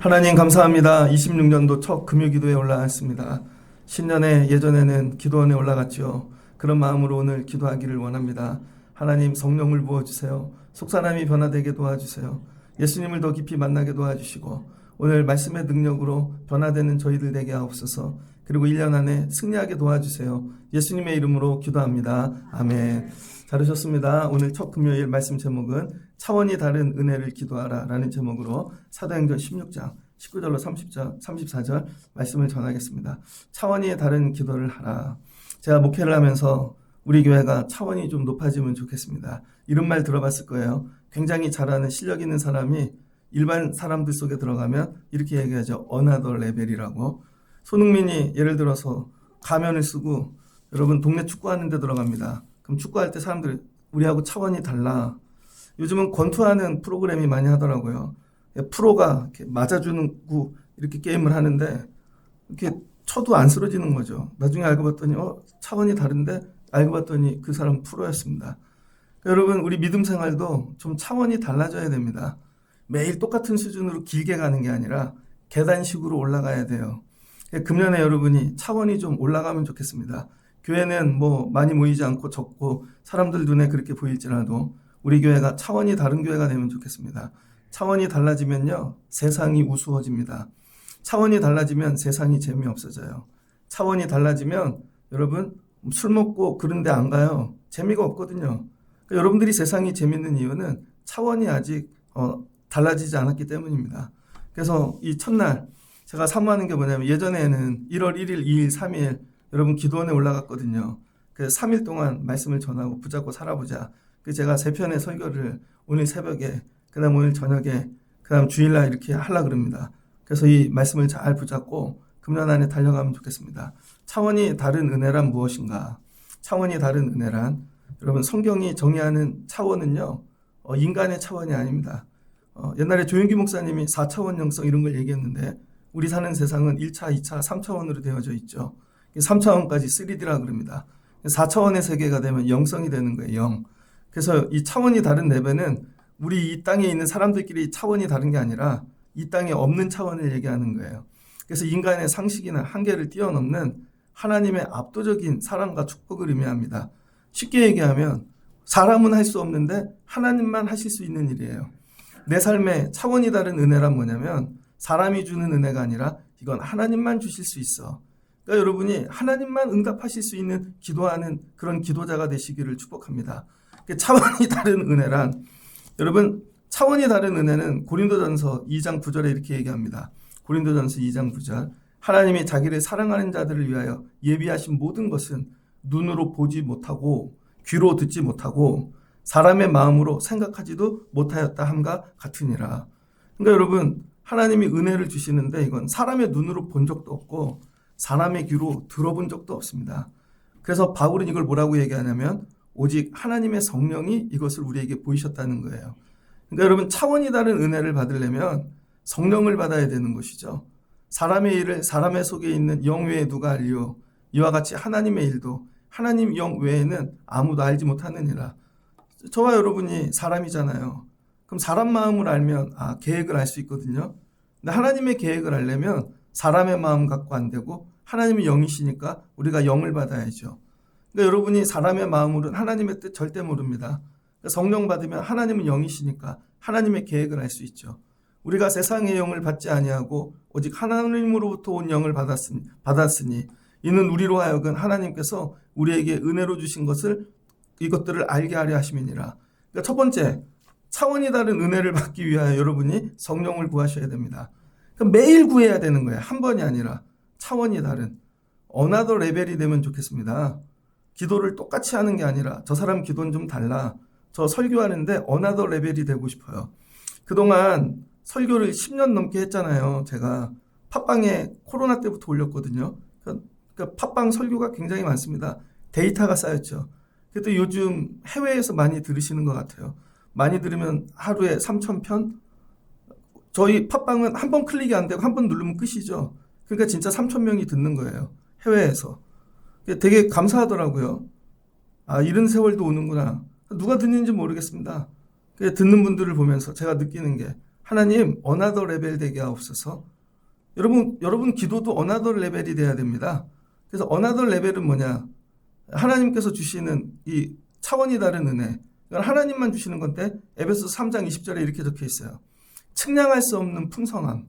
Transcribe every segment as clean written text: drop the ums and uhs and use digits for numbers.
하나님 감사합니다. 26년도 첫 금요기도에 올라왔습니다. 신년에 예전에는 기도원에 올라갔죠. 그런 마음으로 오늘 기도하기를 원합니다. 하나님 성령을 부어주세요. 속사람이 변화되게 도와주세요. 예수님을 더 깊이 만나게 도와주시고 오늘 말씀의 능력으로 변화되는 저희들 되게 하옵소서. 그리고 1년 안에 승리하게 도와주세요. 예수님의 이름으로 기도합니다. 아멘. 잘하셨습니다. 오늘 첫 금요일 말씀 제목은 차원이 다른 은혜를 기도하라 라는 제목으로 사도행전 16장 19절로 30절, 34절 말씀을 전하겠습니다. 차원이 다른 기도를 하라. 제가 목회를 하면서 우리 교회가 차원이 좀 높아지면 좋겠습니다. 이런 말 들어봤을 거예요. 굉장히 잘하는 실력 있는 사람이 일반 사람들 속에 들어가면 이렇게 얘기하죠. 어나더 레벨이라고. 손흥민이 예를 들어서 가면을 쓰고 여러분 동네 축구하는 데 들어갑니다. 그럼 축구할 때 사람들이 우리하고 차원이 달라. 요즘은 권투하는 프로그램이 많이 하더라고요. 프로가 이렇게 맞아주는 이렇게 게임을 하는데 이렇게 쳐도 안 쓰러지는 거죠. 나중에 알고 봤더니 차원이 다른데 알고 봤더니 그 사람 프로였습니다. 여러분 우리 믿음 생활도 좀 차원이 달라져야 됩니다. 매일 똑같은 수준으로 길게 가는 게 아니라 계단식으로 올라가야 돼요. 금년에 여러분이 차원이 좀 올라가면 좋겠습니다. 교회는 뭐 많이 모이지 않고 적고 사람들 눈에 그렇게 보일지라도 우리 교회가 차원이 다른 교회가 되면 좋겠습니다. 차원이 달라지면요 세상이 우스워집니다. 차원이 달라지면 세상이 재미없어져요. 차원이 달라지면 여러분 술 먹고 그런 데 안 가요. 재미가 없거든요. 그러니까 여러분들이 세상이 재밌는 이유는 차원이 아직 달라지지 않았기 때문입니다. 그래서 이 첫날 제가 사모하는 게 뭐냐면 예전에는 1월 1일, 2일, 3일 여러분 기도원에 올라갔거든요. 그래서 3일 동안 말씀을 전하고 붙잡고 살아보자. 그래서 제가 3편의 설교를 오늘 새벽에 그 다음 오늘 저녁에 그 다음 주일날 이렇게 하려고 그럽니다. 그래서 이 말씀을 잘 붙잡고 금년 안에 달려가면 좋겠습니다. 차원이 다른 은혜란 무엇인가? 차원이 다른 은혜란 여러분 성경이 정의하는 차원은요 인간의 차원이 아닙니다. 옛날에 조윤기 목사님이 4차원 영성 이런 걸 얘기했는데 우리 사는 세상은 1차, 2차, 3차원으로 되어져 있죠. 3차원까지 3D라 그럽니다. 4차원의 세계가 되면 영성이 되는 거예요. 영. 그래서 이 차원이 다른 레벨은 우리 이 땅에 있는 사람들끼리 차원이 다른 게 아니라 이 땅에 없는 차원을 얘기하는 거예요. 그래서 인간의 상식이나 한계를 뛰어넘는 하나님의 압도적인 사랑과 축복을 의미합니다. 쉽게 얘기하면 사람은 할 수 없는데 하나님만 하실 수 있는 일이에요. 내 삶에 차원이 다른 은혜란 뭐냐면 사람이 주는 은혜가 아니라 이건 하나님만 주실 수 있어. 그러니까 여러분이 하나님만 응답하실 수 있는 기도하는 그런 기도자가 되시기를 축복합니다. 차원이 다른 은혜란 여러분 차원이 다른 은혜는 고린도전서 2장 9절에 이렇게 얘기합니다. 고린도전서 2장 9절 하나님이 자기를 사랑하는 자들을 위하여 예비하신 모든 것은 눈으로 보지 못하고 귀로 듣지 못하고 사람의 마음으로 생각하지도 못하였다 함과 같으니라. 그러니까 여러분 하나님이 은혜를 주시는데 이건 사람의 눈으로 본 적도 없고 사람의 귀로 들어본 적도 없습니다. 그래서 바울은 이걸 뭐라고 얘기하냐면 오직 하나님의 성령이 이것을 우리에게 보이셨다는 거예요. 그러니까 여러분 차원이 다른 은혜를 받으려면 성령을 받아야 되는 것이죠. 사람의 일을 사람의 속에 있는 영 외에 누가 알리요? 이와 같이 하나님의 일도 하나님 영 외에는 아무도 알지 못하느니라. 저와 여러분이 사람이잖아요. 그럼 사람 마음을 알면 계획을 알 수 있거든요. 근데 하나님의 계획을 알려면 사람의 마음 갖고 안 되고 하나님의 영이시니까 우리가 영을 받아야죠. 그러니까 여러분이 사람의 마음으로는 하나님의 뜻 절대 모릅니다. 그러니까 성령 받으면 하나님은 영이시니까 하나님의 계획을 알 수 있죠. 우리가 세상의 영을 받지 아니하고 오직 하나님으로부터 온 영을 받았으니 이는 우리로 하여금 하나님께서 우리에게 은혜로 주신 것을 이것들을 알게 하려 하심이니라. 그러니까 첫 번째 차원이 다른 은혜를 받기 위하여 여러분이 성령을 구하셔야 됩니다. 그러니까 매일 구해야 되는 거예요. 한 번이 아니라 차원이 다른 어나더 레벨이 되면 좋겠습니다. 기도를 똑같이 하는 게 아니라 저 사람 기도는 좀 달라. 저 설교하는데 어나더 레벨이 되고 싶어요. 그동안 설교를 10년 넘게 했잖아요. 제가 팟빵에 코로나 때부터 올렸거든요. 그러니까 팟빵 설교가 굉장히 많습니다. 데이터가 쌓였죠. 그래도 요즘 해외에서 많이 들으시는 것 같아요. 많이 들으면 하루에 3,000편? 저희 팟빵은 한 번 클릭이 안 되고 한 번 누르면 끝이죠. 그러니까 진짜 3,000명이 듣는 거예요. 해외에서. 되게 감사하더라고요. 아, 이런 세월도 오는구나. 누가 듣는지 모르겠습니다. 듣는 분들을 보면서 제가 느끼는 게 하나님 어나더 레벨 되게 하옵소서. 여러분 기도도 어나더 레벨이 돼야 됩니다. 그래서 어나더 레벨은 뭐냐? 하나님께서 주시는 이 차원이 다른 은혜. 이건 하나님만 주시는 건데 에베소 3장 20절에 이렇게 적혀 있어요. 측량할 수 없는 풍성함.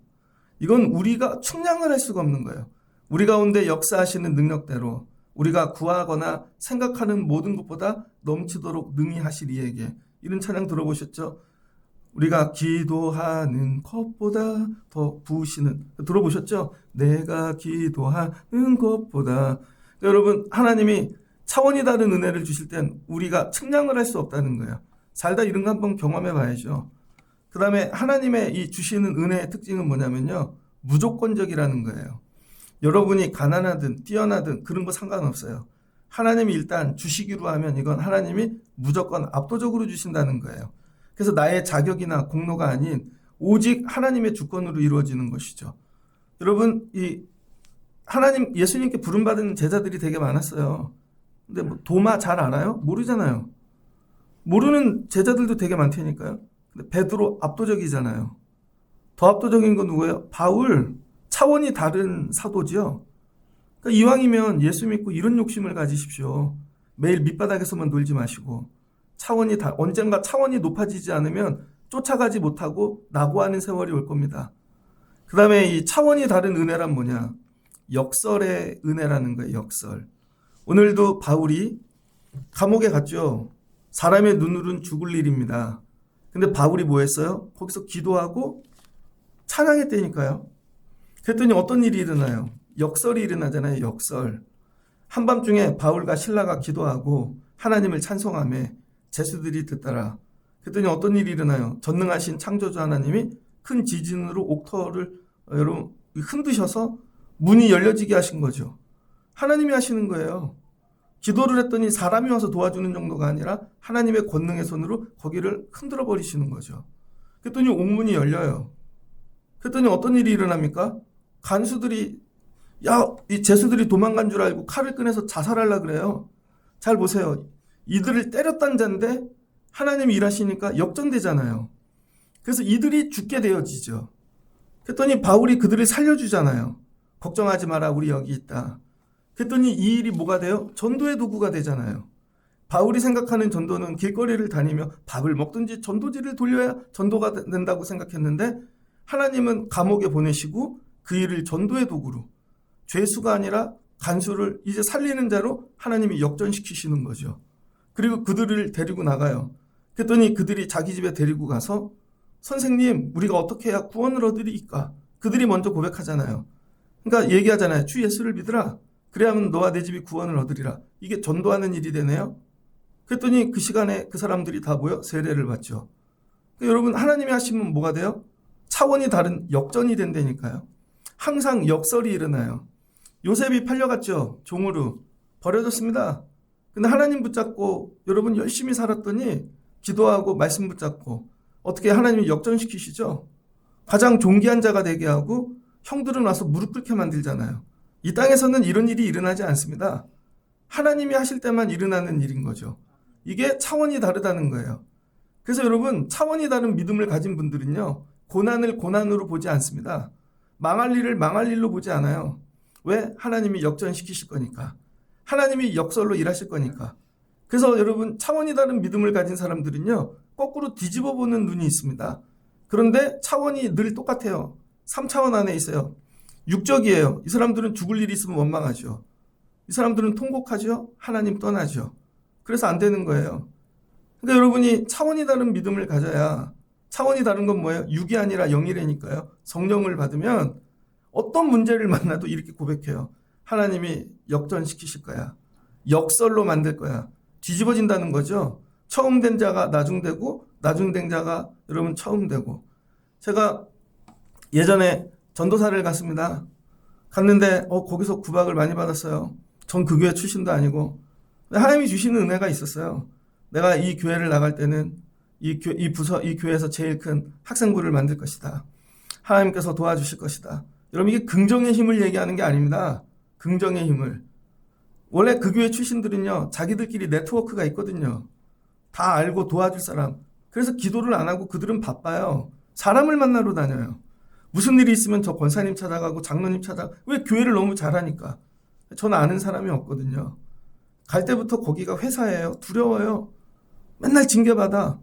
이건 우리가 측량을 할 수가 없는 거예요. 우리 가운데 역사하시는 능력대로 우리가 구하거나 생각하는 모든 것보다 넘치도록 능히 하실 이에게. 이런 찬양 들어보셨죠? 우리가 기도하는 것보다 더 부으시는, 들어보셨죠? 내가 기도하는 것보다. 여러분, 하나님이 차원이 다른 은혜를 주실 땐 우리가 측량을 할 수 없다는 거예요. 살다 이런 거 한번 경험해 봐야죠. 그 다음에 하나님의 이 주시는 은혜의 특징은 뭐냐면요, 무조건적이라는 거예요. 여러분이 가난하든 뛰어나든 그런 거 상관없어요. 하나님이 일단 주시기로 하면 이건 하나님이 무조건 압도적으로 주신다는 거예요. 그래서 나의 자격이나 공로가 아닌 오직 하나님의 주권으로 이루어지는 것이죠. 여러분, 이 하나님, 예수님께 부름받은 제자들이 되게 많았어요. 근데 뭐 도마 잘 알아요? 모르잖아요. 모르는 제자들도 되게 많다니까요. 근데 베드로 압도적이잖아요. 더 압도적인 건 누구예요? 바울. 차원이 다른 사도지요. 그러니까 이왕이면 예수 믿고 이런 욕심을 가지십시오. 매일 밑바닥에서만 놀지 마시고 언젠가 차원이 높아지지 않으면 쫓아가지 못하고 낙오하는 세월이 올 겁니다. 그 다음에 이 차원이 다른 은혜란 뭐냐? 역설의 은혜라는 거예요. 역설. 오늘도 바울이 감옥에 갔죠. 사람의 눈으로는 죽을 일입니다. 근데 바울이 뭐 했어요? 거기서 기도하고 찬양했다니까요. 그랬더니 어떤 일이 일어나요? 역설이 일어나잖아요. 역설. 한밤중에 바울과 실라가 기도하고 하나님을 찬송하며 제수들이 듣더라. 그랬더니 어떤 일이 일어나요? 전능하신 창조주 하나님이 큰 지진으로 옥터를 여러분 흔드셔서 문이 열려지게 하신 거죠. 하나님이 하시는 거예요. 기도를 했더니 사람이 와서 도와주는 정도가 아니라 하나님의 권능의 손으로 거기를 흔들어 버리시는 거죠. 그랬더니 옥문이 열려요. 그랬더니 어떤 일이 일어납니까? 간수들이 이 제수들이 도망간 줄 알고 칼을 꺼내서 자살하려고 그래요. 잘 보세요. 이들을 때렸단 자인데 하나님이 일하시니까 역전되잖아요. 그래서 이들이 죽게 되어지죠. 그랬더니 바울이 그들을 살려주잖아요. 걱정하지 마라, 우리 여기 있다. 그랬더니 이 일이 뭐가 돼요? 전도의 도구가 되잖아요. 바울이 생각하는 전도는 길거리를 다니며 밥을 먹든지 전도지를 돌려야 전도가 된다고 생각했는데 하나님은 감옥에 보내시고 그 일을 전도의 도구로, 죄수가 아니라 간수를 이제 살리는 자로 하나님이 역전시키시는 거죠. 그리고 그들을 데리고 나가요. 그랬더니 그들이 자기 집에 데리고 가서 선생님, 우리가 어떻게 해야 구원을 얻으리까? 그들이 먼저 고백하잖아요. 그러니까 얘기하잖아요. 주 예수를 믿으라. 그래야만 너와 내 집이 구원을 얻으리라. 이게 전도하는 일이 되네요. 그랬더니 그 시간에 그 사람들이 다 모여 세례를 받죠. 그러니까 여러분, 하나님이 하시면 뭐가 돼요? 차원이 다른 역전이 된다니까요. 항상 역설이 일어나요. 요셉이 팔려갔죠. 종으로 버려졌습니다. 근데 하나님 붙잡고 여러분 열심히 살았더니 기도하고 말씀 붙잡고 어떻게 하나님이 역전시키시죠? 가장 존귀한 자가 되게 하고 형들은 와서 무릎 꿇게 만들잖아요. 이 땅에서는 이런 일이 일어나지 않습니다. 하나님이 하실 때만 일어나는 일인 거죠. 이게 차원이 다르다는 거예요. 그래서 여러분, 차원이 다른 믿음을 가진 분들은요, 고난을 고난으로 보지 않습니다. 망할 일을 망할 일로 보지 않아요. 왜? 하나님이 역전시키실 거니까. 하나님이 역설로 일하실 거니까. 그래서 여러분, 차원이 다른 믿음을 가진 사람들은요, 거꾸로 뒤집어 보는 눈이 있습니다. 그런데 차원이 늘 똑같아요. 3차원 안에 있어요. 육적이에요. 이 사람들은 죽을 일이 있으면 원망하죠. 이 사람들은 통곡하죠. 하나님 떠나죠. 그래서 안 되는 거예요. 근데 여러분이 차원이 다른 믿음을 가져야, 차원이 다른 건 뭐예요? 육이 아니라 영이라니까요. 성령을 받으면 어떤 문제를 만나도 이렇게 고백해요. 하나님이 역전시키실 거야. 역설로 만들 거야. 뒤집어진다는 거죠. 처음 된 자가 나중되고 나중 된 자가 여러분 처음 되고. 제가 예전에 전도사를 갔습니다. 갔는데 거기서 구박을 많이 받았어요. 전 그 교회 출신도 아니고. 하나님이 주시는 은혜가 있었어요. 내가 이 교회를 나갈 때는 이 교회에서 제일 큰 학생부를 만들 것이다. 하나님께서 도와주실 것이다. 여러분, 이게 긍정의 힘을 얘기하는 게 아닙니다. 긍정의 힘을. 원래 그 교회 출신들은요, 자기들끼리 네트워크가 있거든요. 다 알고 도와줄 사람. 그래서 기도를 안 하고 그들은 바빠요. 사람을 만나러 다녀요. 무슨 일이 있으면 저 권사님 찾아가고 장로님 찾아가고, 왜? 교회를 너무 잘하니까. 저는 아는 사람이 없거든요. 갈 때부터 거기가 회사예요. 두려워요. 맨날 징계받아.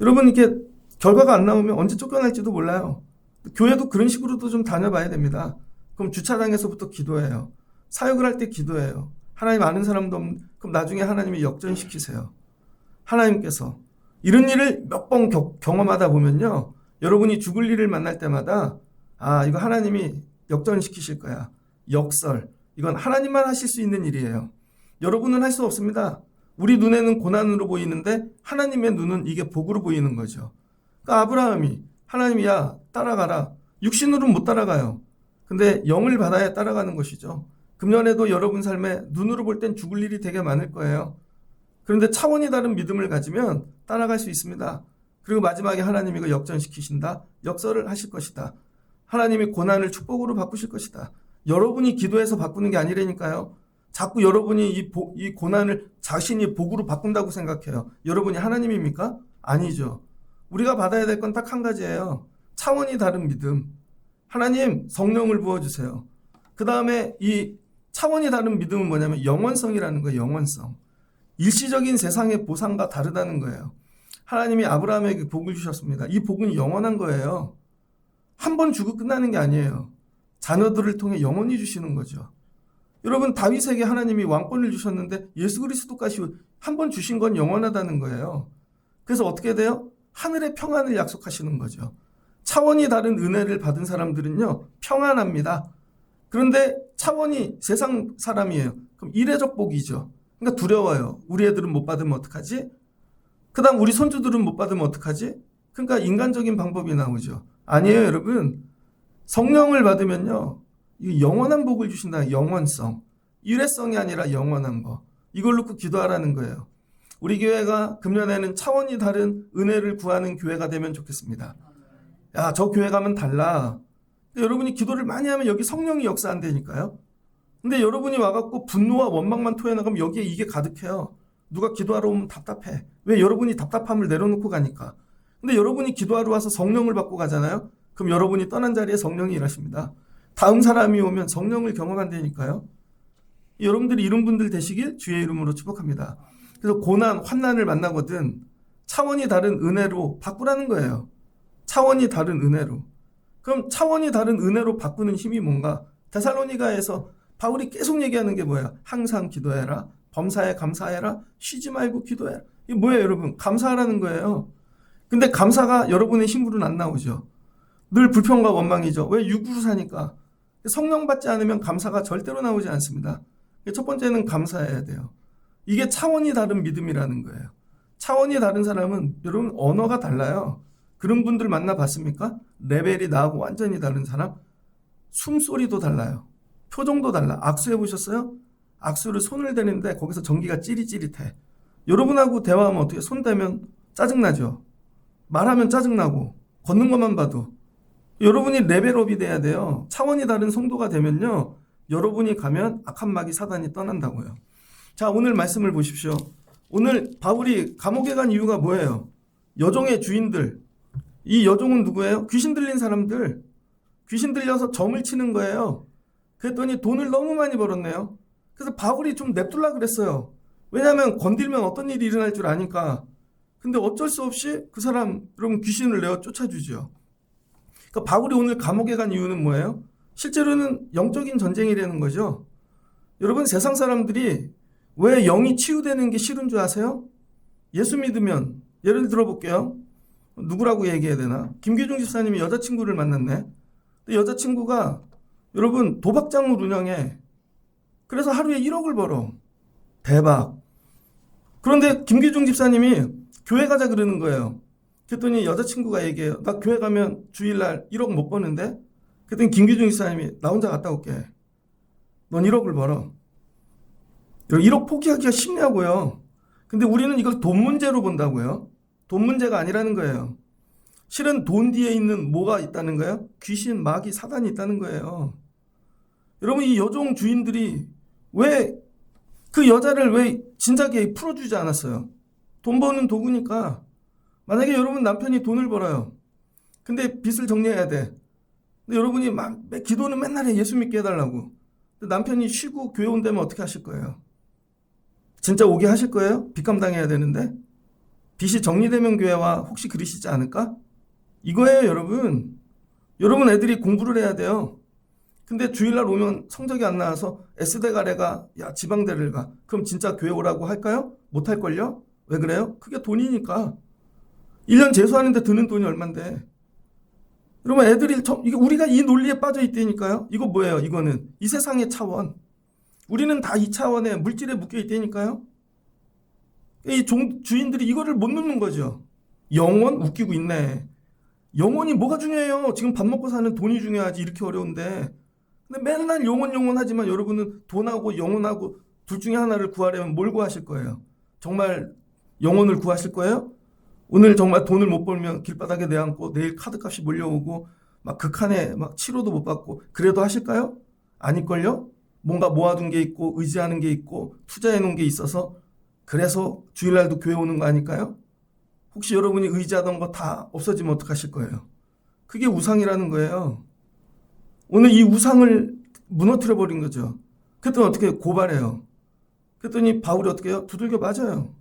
여러분, 이게 결과가 안 나오면 언제 쫓겨날지도 몰라요. 교회도 그런 식으로도 좀 다녀봐야 됩니다. 그럼 주차장에서부터 기도해요. 사역을 할 때 기도해요. 하나님 아는 사람도 없는, 그럼 나중에 하나님이 역전시키세요. 하나님께서 이런 일을 몇 번 경험하다 보면요, 여러분이 죽을 일을 만날 때마다 이거 하나님이 역전시키실 거야. 역설. 이건 하나님만 하실 수 있는 일이에요. 여러분은 할 수 없습니다. 우리 눈에는 고난으로 보이는데 하나님의 눈은 이게 복으로 보이는 거죠. 그러니까 아브라함이 하나님이 따라가라. 육신으로는 못 따라가요. 근데 영을 받아야 따라가는 것이죠. 금년에도 여러분 삶에 눈으로 볼 땐 죽을 일이 되게 많을 거예요. 그런데 차원이 다른 믿음을 가지면 따라갈 수 있습니다. 그리고 마지막에 하나님이 이거 역전시키신다. 역설을 하실 것이다. 하나님이 고난을 축복으로 바꾸실 것이다. 여러분이 기도해서 바꾸는 게 아니라니까요. 자꾸 여러분이 이 고난을 자신이 복으로 바꾼다고 생각해요. 여러분이 하나님입니까? 아니죠. 우리가 받아야 될 건 딱 한 가지예요. 차원이 다른 믿음. 하나님 성령을 부어주세요. 그 다음에 이 차원이 다른 믿음은 뭐냐면 영원성이라는 거예요. 영원성. 일시적인 세상의 보상과 다르다는 거예요. 하나님이 아브라함에게 복을 주셨습니다. 이 복은 영원한 거예요. 한 번 주고 끝나는 게 아니에요. 자녀들을 통해 영원히 주시는 거죠. 여러분, 다윗에게 하나님이 왕권을 주셨는데 예수 그리스도까지 한 번 주신 건 영원하다는 거예요. 그래서 어떻게 돼요? 하늘의 평안을 약속하시는 거죠. 차원이 다른 은혜를 받은 사람들은요, 평안합니다. 그런데 차원이 세상 사람이에요. 그럼 이례적 복이죠. 그러니까 두려워요. 우리 애들은 못 받으면 어떡하지? 그 다음 우리 손주들은 못 받으면 어떡하지? 그러니까 인간적인 방법이 나오죠. 아니에요, 여러분. 성령을 받으면요, 이 영원한 복을 주신다. 영원성. 일회성이 아니라 영원한 거. 이걸 놓고 기도하라는 거예요. 우리 교회가 금년에는 차원이 다른 은혜를 구하는 교회가 되면 좋겠습니다. 저 교회 가면 달라. 여러분이 기도를 많이 하면 여기 성령이 역사한다니까요. 근데 여러분이 와갖고 분노와 원망만 토해나가면 여기에 이게 가득해요. 누가 기도하러 오면 답답해. 왜? 여러분이 답답함을 내려놓고 가니까. 근데 여러분이 기도하러 와서 성령을 받고 가잖아요. 그럼 여러분이 떠난 자리에 성령이 일하십니다. 다음 사람이 오면 성령을 경험한다니까요. 여러분들이 이런 분들 되시길 주의 이름으로 축복합니다. 그래서 고난, 환난을 만나거든 차원이 다른 은혜로 바꾸라는 거예요. 차원이 다른 은혜로. 그럼 차원이 다른 은혜로 바꾸는 힘이 뭔가? 데살로니가에서 바울이 계속 얘기하는 게 뭐야? 항상 기도해라. 범사에 감사해라. 쉬지 말고 기도해라. 이게 뭐예요, 여러분? 감사하라는 거예요. 근데 감사가 여러분의 힘으로는 안 나오죠. 늘 불평과 원망이죠. 왜? 육으로 사니까. 성령 받지 않으면 감사가 절대로 나오지 않습니다. 첫 번째는 감사해야 돼요. 이게 차원이 다른 믿음이라는 거예요. 차원이 다른 사람은 여러분 언어가 달라요. 그런 분들 만나봤습니까? 레벨이 나하고 완전히 다른 사람? 숨소리도 달라요. 표정도 달라. 악수해 보셨어요? 악수를 손을 대는데 거기서 전기가 찌릿찌릿해. 여러분하고 대화하면 어떻게? 손 대면 짜증나죠? 말하면 짜증나고 걷는 것만 봐도. 여러분이 레벨업이 돼야 돼요. 차원이 다른 성도가 되면요, 여러분이 가면 악한 마귀 사단이 떠난다고요. 자, 오늘 말씀을 보십시오. 오늘 바울이 감옥에 간 이유가 뭐예요? 여종의 주인들. 이 여종은 누구예요? 귀신 들린 사람들. 귀신 들려서 점을 치는 거예요. 그랬더니 돈을 너무 많이 벌었네요. 그래서 바울이 좀 냅둘라 그랬어요. 왜냐하면 건들면 어떤 일이 일어날 줄 아니까. 근데 어쩔 수 없이 그 사람, 여러분, 귀신을 내어 쫓아주죠. 그러니까 바울이 오늘 감옥에 간 이유는 뭐예요? 실제로는 영적인 전쟁이라는 거죠. 여러분, 세상 사람들이 왜 영이 치유되는 게 싫은 줄 아세요? 예수 믿으면, 예를 들어볼게요. 누구라고 얘기해야 되나? 김규중 집사님이 여자친구를 만났네. 근데 여자친구가 여러분 도박장을 운영해. 그래서 하루에 1억을 벌어. 대박. 그런데 김규중 집사님이 교회 가자 그러는 거예요. 그랬더니 여자친구가 얘기해요. 나 교회 가면 주일날 1억 못 버는데? 그랬더니 김규중 집사님이 나 혼자 갔다 올게. 넌 1억을 벌어. 1억 포기하기가 쉽냐고요. 근데 우리는 이걸 돈 문제로 본다고요. 돈 문제가 아니라는 거예요. 실은 돈 뒤에 있는 뭐가 있다는 거예요? 귀신, 마귀, 사단이 있다는 거예요. 여러분, 이 여종 주인들이 왜 그 여자를 왜 진작에 풀어주지 않았어요? 돈 버는 도구니까. 만약에 여러분 남편이 돈을 벌어요. 근데 빚을 정리해야 돼. 근데 여러분이 기도는 맨날 해. 예수 믿게 해달라고. 근데 남편이 쉬고 교회 온다면 어떻게 하실 거예요? 진짜 오게 하실 거예요? 빚 감당해야 되는데? 빚이 정리되면 교회와 혹시 그러시지 않을까? 이거예요, 여러분. 여러분 애들이 공부를 해야 돼요. 근데 주일날 오면 성적이 안 나와서 S대 가래가 야 지방대를 가. 그럼 진짜 교회 오라고 할까요? 못할걸요? 왜 그래요? 그게 돈이니까. 1년 재수하는데 드는 돈이 얼만데. 여러분 애들이 우리가 이 논리에 빠져 있다니까요. 이거 뭐예요? 이거는 이 세상의 차원. 우리는 다 이 차원에 물질에 묶여 있다니까요. 이 주인들이 이거를 못 놓는 거죠. 영혼 웃기고 있네. 영혼이 뭐가 중요해요? 지금 밥 먹고 사는 돈이 중요하지. 이렇게 어려운데. 근데 맨날 영혼 하지만 여러분은 돈하고 영혼하고 둘 중에 하나를 구하려면 뭘 구하실 거예요? 정말 영혼을 구하실 거예요? 오늘 정말 돈을 못 벌면 길바닥에 내앉고 내일 카드값이 몰려오고 막 극한에 막 치료도 못 받고 그래도 하실까요? 아닐걸요? 뭔가 모아둔 게 있고 의지하는 게 있고 투자해 놓은 게 있어서 그래서 주일날도 교회 오는 거 아닐까요? 혹시 여러분이 의지하던 거 다 없어지면 어떡하실 거예요? 그게 우상이라는 거예요. 오늘 이 우상을 무너뜨려 버린 거죠. 그랬더니 어떻게 고발해요? 그랬더니 바울이 어떻게 해요? 두들겨 맞아요.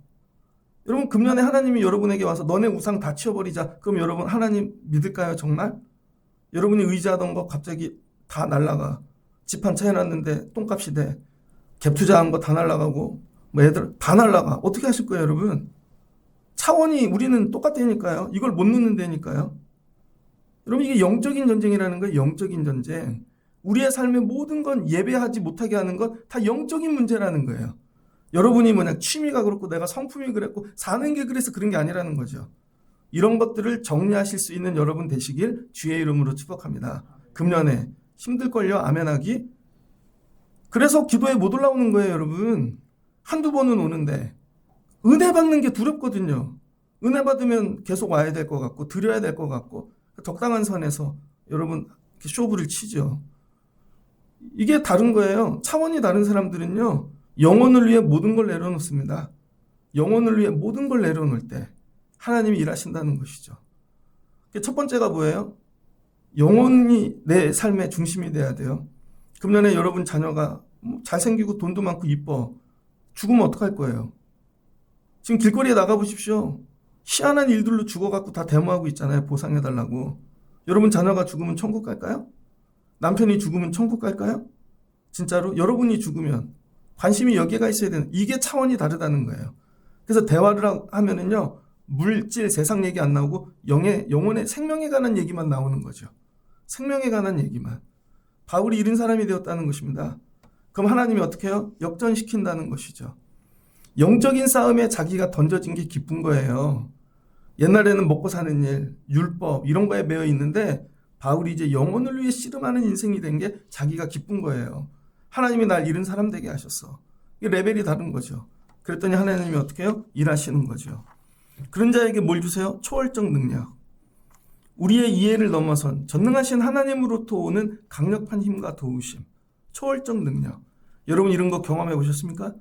여러분 금년에 하나님이 여러분에게 와서 너네 우상 다 치워버리자. 그럼 여러분 하나님 믿을까요 정말? 여러분이 의지하던 거 갑자기 다 날라가. 집 한 채 해놨는데 똥값이 돼. 갭 투자한 거 다 날라가고 뭐 애들 다 날라가. 어떻게 하실 거예요 여러분? 차원이 우리는 똑같다니까요. 이걸 못 놓는다니까요. 여러분 이게 영적인 전쟁이라는 거예요. 영적인 전쟁. 우리의 삶의 모든 건 예배하지 못하게 하는 건 다 영적인 문제라는 거예요. 여러분이 취미가 그렇고 내가 성품이 그랬고 사는 게 그래서 그런 게 아니라는 거죠. 이런 것들을 정리하실 수 있는 여러분 되시길 주의 이름으로 축복합니다. 금년에 힘들걸요 아멘하기. 그래서 기도에 못 올라오는 거예요 여러분. 한두 번은 오는데 은혜 받는 게 두렵거든요. 은혜 받으면 계속 와야 될 것 같고 드려야 될 것 같고 적당한 선에서 여러분 쇼부를 치죠. 이게 다른 거예요. 차원이 다른 사람들은요. 영혼을 위해 모든 걸 내려놓습니다. 영혼을 위해 모든 걸 내려놓을 때 하나님이 일하신다는 것이죠. 첫 번째가 뭐예요? 영혼이 내 삶의 중심이 돼야 돼요. 금년에 여러분 자녀가 잘생기고 돈도 많고 이뻐. 죽으면 어떡할 거예요? 지금 길거리에 나가보십시오. 희한한 일들로 죽어갖고 다 데모하고 있잖아요. 보상해달라고. 여러분 자녀가 죽으면 천국 갈까요? 남편이 죽으면 천국 갈까요? 진짜로 여러분이 죽으면 관심이 여기가 있어야 되는 이게 차원이 다르다는 거예요. 그래서 대화를 하면은요. 물질, 세상 얘기 안 나오고 영혼의 생명에 관한 얘기만 나오는 거죠. 생명에 관한 얘기만. 바울이 이런 사람이 되었다는 것입니다. 그럼 하나님이 어떻게 해요? 역전시킨다는 것이죠. 영적인 싸움에 자기가 던져진 게 기쁜 거예요. 옛날에는 먹고 사는 일, 율법 이런 거에 매여 있는데 바울이 이제 영혼을 위해 씨름하는 인생이 된 게 자기가 기쁜 거예요. 하나님이 날 이런 사람 되게 하셨어. 이게 레벨이 다른 거죠. 그랬더니 하나님이 어떻게 해요? 일하시는 거죠. 그런 자에게 뭘 주세요? 초월적 능력. 우리의 이해를 넘어선 전능하신 하나님으로부터 오는 강력한 힘과 도우심. 초월적 능력. 여러분 이런 거 경험해 보셨습니까?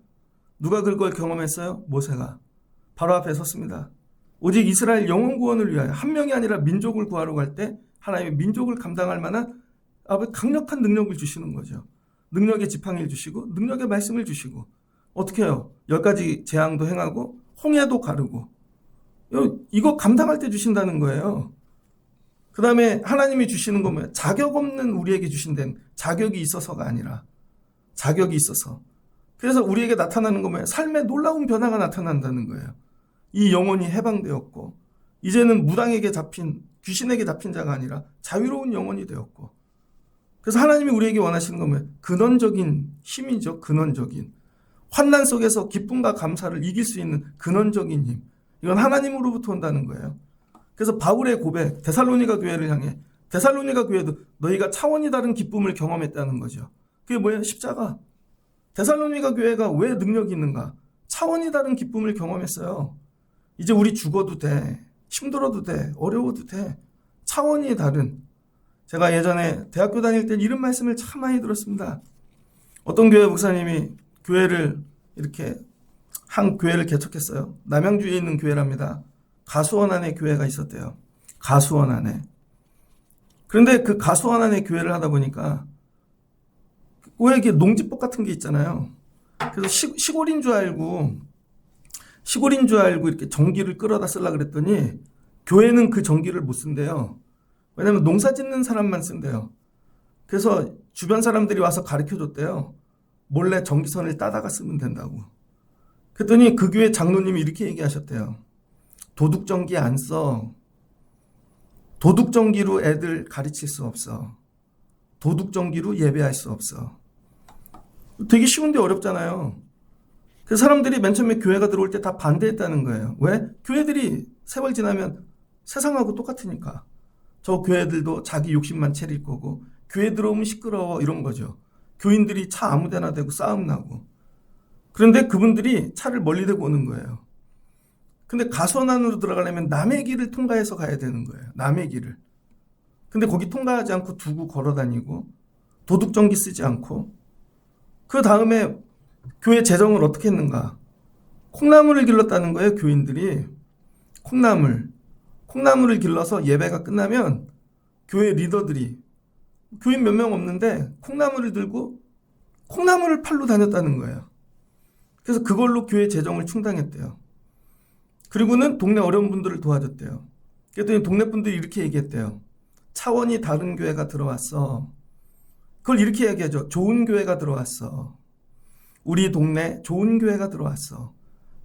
누가 그걸 경험했어요? 모세가. 바로 앞에 섰습니다. 오직 이스라엘 영혼 구원을 위하여 한 명이 아니라 민족을 구하러 갈 때 하나님의 민족을 감당할 만한 강력한 능력을 주시는 거죠. 능력의 지팡이를 주시고 능력의 말씀을 주시고 어떻게 해요? 10가지 재앙도 행하고 홍해도 가르고 이거 감당할 때 주신다는 거예요. 그 다음에 하나님이 주시는 건 뭐예요? 자격 없는 우리에게 주신 데는 자격이 있어서가 아니라 자격이 있어서. 그래서 우리에게 나타나는 건 뭐예요? 삶의 놀라운 변화가 나타난다는 거예요. 이 영혼이 해방되었고 이제는 무당에게 잡힌 귀신에게 잡힌 자가 아니라 자유로운 영혼이 되었고 그래서 하나님이 우리에게 원하시는 건 뭐예요? 근원적인 힘이죠. 근원적인. 환난 속에서 기쁨과 감사를 이길 수 있는 근원적인 힘. 이건 하나님으로부터 온다는 거예요. 그래서 바울의 고백, 데살로니가 교회를 향해 데살로니가 교회도 너희가 차원이 다른 기쁨을 경험했다는 거죠. 그게 뭐예요? 십자가. 데살로니가 교회가 왜 능력이 있는가? 차원이 다른 기쁨을 경험했어요. 이제 우리 죽어도 돼. 힘들어도 돼. 어려워도 돼. 차원이 다른. 제가 예전에 대학교 다닐 때 이런 말씀을 참 많이 들었습니다. 어떤 교회 목사님이 교회를 이렇게 한 교회를 개척했어요. 남양주에 있는 교회랍니다. 가수원 안에 교회가 있었대요. 가수원 안에. 그런데 그 가수원 안에 교회를 하다 보니까 왜 이렇게 농지법 같은 게 있잖아요. 그래서 시골인 줄 알고 이렇게 전기를 끌어다 쓰려고 그랬더니 교회는 그 전기를 못 쓴대요. 왜냐면 농사 짓는 사람만 쓴대요. 그래서 주변 사람들이 와서 가르쳐 줬대요. 몰래 전기선을 따다가 쓰면 된다고. 그랬더니 그 교회 장로님이 이렇게 얘기하셨대요. 도둑전기 안 써. 도둑전기로 애들 가르칠 수 없어. 도둑전기로 예배할 수 없어. 되게 쉬운데 어렵잖아요. 그 사람들이 맨 처음에 교회가 들어올 때 다 반대했다는 거예요. 왜? 교회들이 세월 지나면 세상하고 똑같으니까. 저 교회들도 자기 욕심만 차릴 거고 교회 들어오면 시끄러워 이런 거죠. 교인들이 차 아무데나 대고 싸움 나고. 그런데 그분들이 차를 멀리 대고 오는 거예요. 근데 가수원 안으로 들어가려면 남의 길을 통과해서 가야 되는 거예요. 남의 길을. 근데 거기 통과하지 않고 두고 걸어 다니고 도둑전기 쓰지 않고 그 다음에 교회 재정을 어떻게 했는가? 콩나물을 길렀다는 거예요. 교인들이. 콩나물을 길러서 예배가 끝나면 교회 리더들이 교인 몇 명 없는데 콩나물을 들고 콩나물을 팔러 다녔다는 거예요. 그래서 그걸로 교회 재정을 충당했대요. 그리고는 동네 어려운 분들을 도와줬대요. 그랬더니 동네 분들이 이렇게 얘기했대요. 차원이 다른 교회가 들어왔어. 그걸 이렇게 얘기하죠. 좋은 교회가 들어왔어. 우리 동네 좋은 교회가 들어왔어.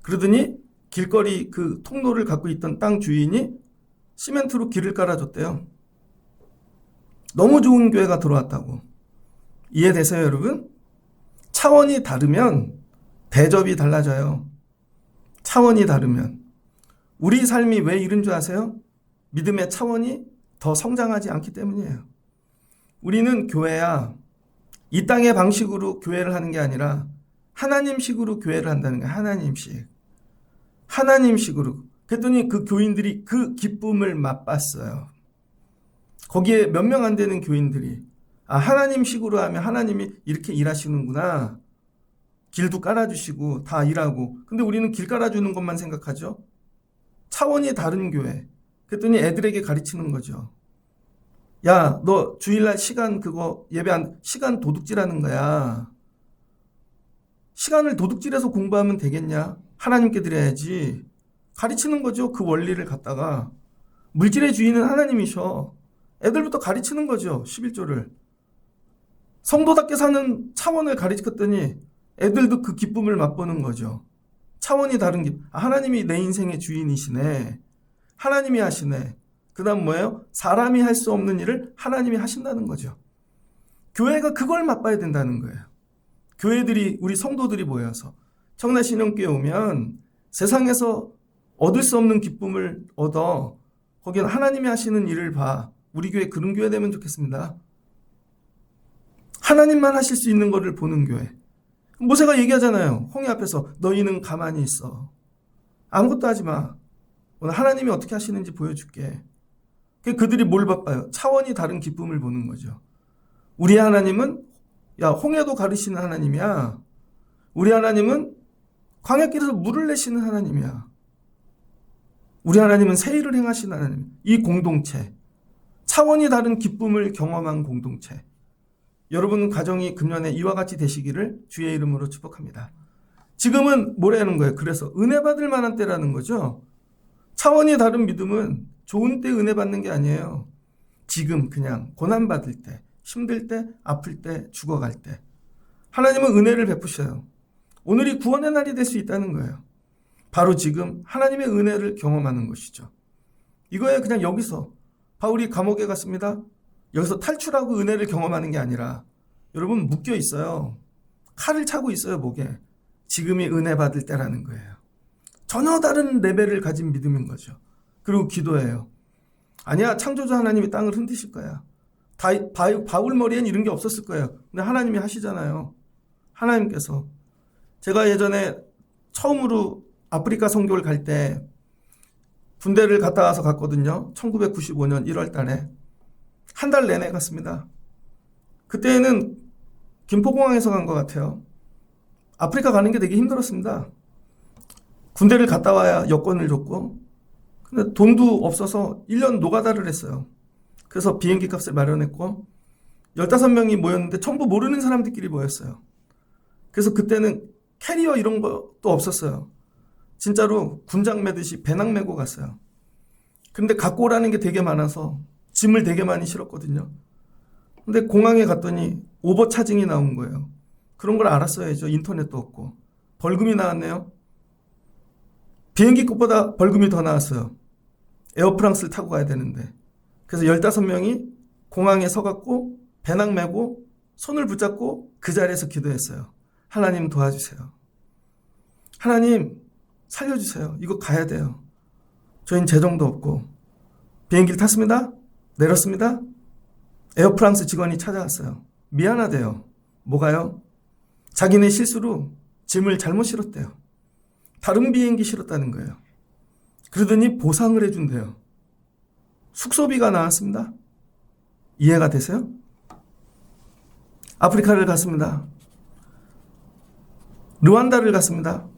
그러더니 길거리 그 통로를 갖고 있던 땅 주인이 시멘트로 길을 깔아줬대요. 너무 좋은 교회가 들어왔다고. 이해되세요, 여러분? 차원이 다르면 대접이 달라져요. 차원이 다르면. 우리 삶이 왜 이런 줄 아세요? 믿음의 차원이 더 성장하지 않기 때문이에요. 우리는 교회야 이 땅의 방식으로 교회를 하는 게 아니라 하나님식으로 교회를 한다는 거예요. 하나님식으로. 그랬더니 그 교인들이 그 기쁨을 맛봤어요. 거기에 몇 명 안 되는 교인들이 하나님식으로 하면 하나님이 이렇게 일하시는구나. 길도 깔아주시고 다 일하고. 근데 우리는 길 깔아주는 것만 생각하죠. 차원이 다른 교회. 그랬더니 애들에게 가르치는 거죠. 야, 너 주일날 시간 그거 시간 도둑질하는 거야. 시간을 도둑질해서 공부하면 되겠냐? 하나님께 드려야지. 가르치는 거죠. 그 원리를 갖다가. 물질의 주인은 하나님이셔. 애들부터 가르치는 거죠. 11조를. 성도답게 사는 차원을 가르쳤더니 애들도 그 기쁨을 맛보는 거죠. 차원이 다른 기쁨. 하나님이 내 인생의 주인이시네. 하나님이 하시네. 그 다음 뭐예요? 사람이 할 수 없는 일을 하나님이 하신다는 거죠. 교회가 그걸 맛봐야 된다는 거예요. 교회들이, 우리 성도들이 모여서 청라신령교회 오면 세상에서 얻을 수 없는 기쁨을 얻어 거기는 하나님이 하시는 일을 봐. 우리 교회 그런 교회 되면 좋겠습니다. 하나님만 하실 수 있는 것을 보는 교회. 모세가 얘기하잖아요. 홍해 앞에서 너희는 가만히 있어. 아무것도 하지 마. 오늘 하나님이 어떻게 하시는지 보여줄게. 그들이 뭘 바빠요? 차원이 다른 기쁨을 보는 거죠. 우리 하나님은 홍해도 가르치는 하나님이야. 우리 하나님은 광야길에서 물을 내시는 하나님이야. 우리 하나님은 세일을 행하시는 하나님. 이 공동체. 차원이 다른 기쁨을 경험한 공동체. 여러분 가정이 금년에 이와 같이 되시기를 주의 이름으로 축복합니다. 지금은 뭐라는 거예요? 그래서 은혜 받을 만한 때라는 거죠. 차원이 다른 믿음은 좋은 때 은혜 받는 게 아니에요. 지금 그냥 고난 받을 때, 힘들 때, 아플 때, 죽어갈 때. 하나님은 은혜를 베푸셔요. 오늘이 구원의 날이 될 수 있다는 거예요. 바로 지금 하나님의 은혜를 경험하는 것이죠. 이거에 그냥 여기서 바울이 감옥에 갔습니다. 여기서 탈출하고 은혜를 경험하는 게 아니라 여러분 묶여 있어요. 칼을 차고 있어요, 목에. 지금이 은혜 받을 때라는 거예요. 전혀 다른 레벨을 가진 믿음인 거죠. 그리고 기도해요. 아니야, 창조주 하나님이 땅을 흔드실 거야. 바울 머리엔 이런 게 없었을 거예요. 근데 하나님이 하시잖아요. 하나님께서. 제가 예전에 처음으로 아프리카 선교를 갈 때 군대를 갔다 와서 갔거든요. 1995년 1월 달에. 한 달 내내 갔습니다. 그때는 김포공항에서 간 것 같아요. 아프리카 가는 게 되게 힘들었습니다. 군대를 갔다 와야 여권을 줬고, 근데 돈도 없어서 1년 노가다를 했어요. 그래서 비행기 값을 마련했고, 15명이 모였는데 전부 모르는 사람들끼리 모였어요. 그래서 그때는 캐리어 이런 것도 없었어요. 진짜로 군장 매듯이 배낭 메고 갔어요. 근데 갖고 오라는 게 되게 많아서 짐을 되게 많이 실었거든요. 근데 공항에 갔더니 오버차징이 나온 거예요. 그런 걸 알았어야죠. 인터넷도 없고. 벌금이 나왔네요. 비행기 값보다 벌금이 더 나왔어요. 에어프랑스를 타고 가야 되는데. 그래서 15명이 공항에 서갖고 배낭 메고 손을 붙잡고 그 자리에서 기도했어요. 하나님 도와주세요. 하나님 살려주세요. 이거 가야 돼요. 저희는 재정도 없고. 비행기를 탔습니다. 내렸습니다. 에어프랑스 직원이 찾아왔어요. 미안하대요. 뭐가요? 자기네 실수로 짐을 잘못 실었대요. 다른 비행기 실었다는 거예요. 그러더니 보상을 해준대요. 숙소비가 나왔습니다. 이해가 되세요? 아프리카를 갔습니다. 르완다를 갔습니다.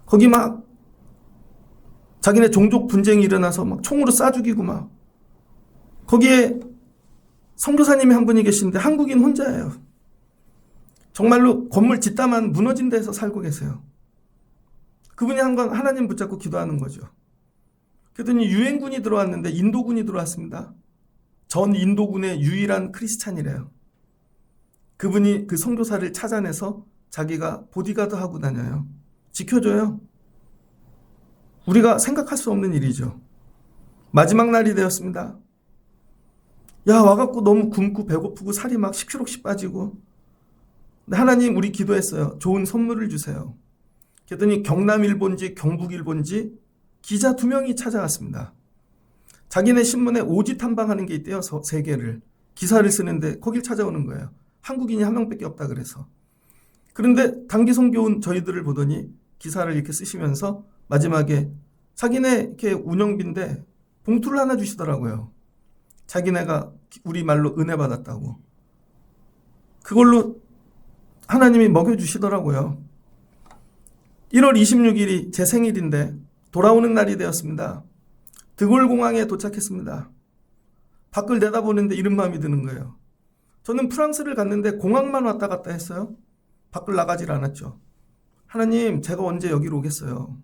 거기 막 자기네 종족 분쟁이 일어나서 막 총으로 쏴 죽이고 막 거기에 선교사님이 한 분이 계신데 한국인 혼자예요. 정말로 건물 뒷담한 무너진 데서 살고 계세요. 그분이 한 건 하나님 붙잡고 기도하는 거죠. 그랬더니 유엔군이 들어왔는데 인도군이 들어왔습니다. 전 인도군의 유일한 크리스찬이래요. 그분이 그 선교사를 찾아내서 자기가 보디가드 하고 다녀요. 지켜줘요. 우리가 생각할 수 없는 일이죠. 마지막 날이 되었습니다. 야, 와갖고 너무 굶고 배고프고 살이 막 10kg씩 빠지고. 근데 하나님 우리 기도했어요. 좋은 선물을 주세요. 그랬더니 경남일보인지 경북일보인지 기자 2명이 찾아왔습니다. 자기네 신문에 오지 탐방하는 게 있대요. 3개를. 기사를 쓰는데 거길 찾아오는 거예요. 한국인이 1명밖에 없다 그래서. 그런데 단기 선교 온 저희들을 보더니 기사를 이렇게 쓰시면서 마지막에 자기네 이렇게 운영비인데 봉투를 하나 주시더라고요. 자기네가 우리 말로 은혜 받았다고. 그걸로 하나님이 먹여주시더라고요. 1월 26일이 제 생일인데 돌아오는 날이 되었습니다. 드골 공항에 도착했습니다. 밖을 내다보는데 이런 마음이 드는 거예요. 저는 프랑스를 갔는데 공항만 왔다 갔다 했어요. 밖을 나가질 않았죠. 하나님, 제가 언제 여기로 오겠어요?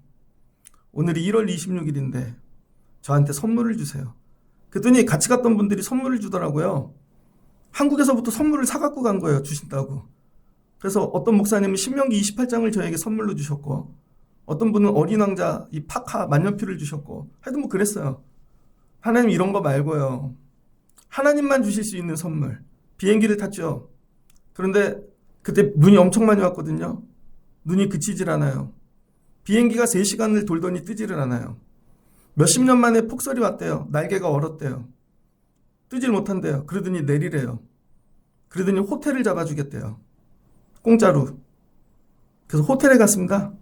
오늘이 1월 26일인데 저한테 선물을 주세요. 그랬더니 같이 갔던 분들이 선물을 주더라고요. 한국에서부터 선물을 사갖고 간 거예요. 주신다고. 그래서 어떤 목사님은 신명기 28장을 저에게 선물로 주셨고, 어떤 분은 어린 왕자 이 파카 만년필을 주셨고, 하여튼 뭐 그랬어요. 하나님 이런 거 말고요. 하나님만 주실 수 있는 선물. 비행기를 탔죠. 그런데 그때 눈이 엄청 많이 왔거든요. 눈이 그치질 않아요. 비행기가 3시간을 돌더니 뜨지를 않아요. 몇십 년 만에 폭설이 왔대요. 날개가 얼었대요. 뜨질 못한대요. 그러더니 내리래요. 그러더니 호텔을 잡아주겠대요. 공짜로. 그래서 호텔에 갔습니다.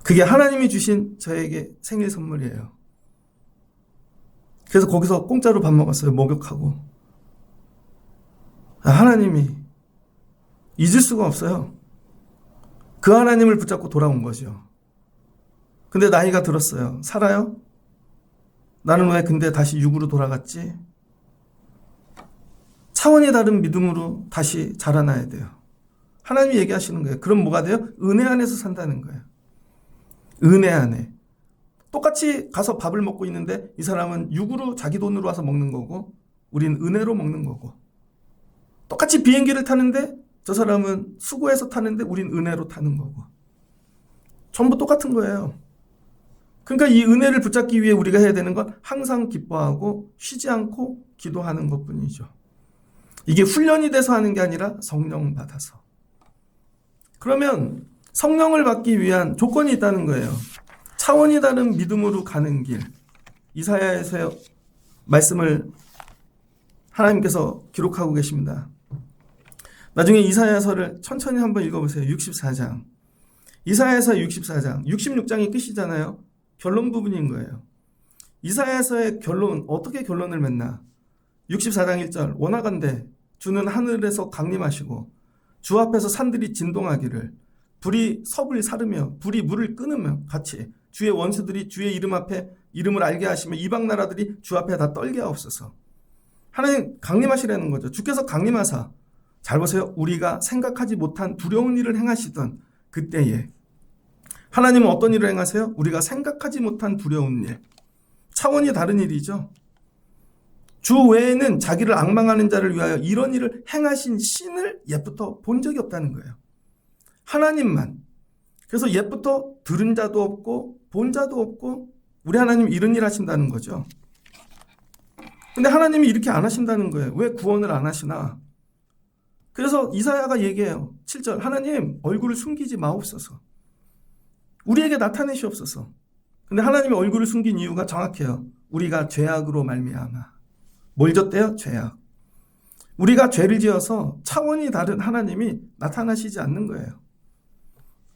그게 하나님이 주신 저에게 생일 선물이에요. 그래서 거기서 공짜로 밥 먹었어요. 목욕하고. 하나님이 잊을 수가 없어요. 그 하나님을 붙잡고 돌아온 거죠. 근데 나이가 들었어요. 살아요? 나는 왜 근데 다시 육으로 돌아갔지? 차원이 다른 믿음으로 다시 자라나야 돼요. 하나님이 얘기하시는 거예요. 그럼 뭐가 돼요? 은혜 안에서 산다는 거예요. 은혜 안에. 똑같이 가서 밥을 먹고 있는데 이 사람은 육으로 자기 돈으로 와서 먹는 거고 우린 은혜로 먹는 거고. 똑같이 비행기를 타는데 저 사람은 수고해서 타는데 우린 은혜로 타는 거고. 전부 똑같은 거예요. 그러니까 이 은혜를 붙잡기 위해 우리가 해야 되는 건 항상 기뻐하고 쉬지 않고 기도하는 것뿐이죠. 이게 훈련이 돼서 하는 게 아니라 성령 받아서. 그러면 성령을 받기 위한 조건이 있다는 거예요. 차원이 다른 믿음으로 가는 길. 이사야에서 말씀을 하나님께서 기록하고 계십니다. 나중에 이사야서를 천천히 한번 읽어보세요. 64장. 이사야서 64장. 66장이 끝이잖아요. 결론 부분인 거예요. 이사야서의 결론, 어떻게 결론을 맺나? 64장 1절. 원하건대 주는 하늘에서 강림하시고 주 앞에서 산들이 진동하기를 불이 섭을 사르며 불이 물을 끊으며 같이 주의 원수들이 주의 이름 앞에 이름을 알게 하시며 이방 나라들이 주 앞에 다 떨게 하옵소서. 하나님 강림하시라는 거죠. 주께서 강림하사, 잘 보세요. 우리가 생각하지 못한 두려운 일을 행하시던 그때에 하나님은 어떤 일을 행하세요? 우리가 생각하지 못한 두려운 일, 차원이 다른 일이죠. 주 외에는 자기를 앙망하는 자를 위하여 이런 일을 행하신 신을 옛부터 본 적이 없다는 거예요. 하나님만. 그래서 옛부터 들은 자도 없고 본 자도 없고 우리 하나님 이런 일 하신다는 거죠. 근데 하나님이 이렇게 안 하신다는 거예요. 왜 구원을 안 하시나? 그래서 이사야가 얘기해요. 7절 하나님 얼굴을 숨기지 마옵소서. 우리에게 나타내시옵소서. 근데 하나님이 얼굴을 숨긴 이유가 정확해요. 우리가 죄악으로 말미암아. 뭘 졌대요? 죄악. 우리가 죄를 지어서 차원이 다른 하나님이 나타나시지 않는 거예요.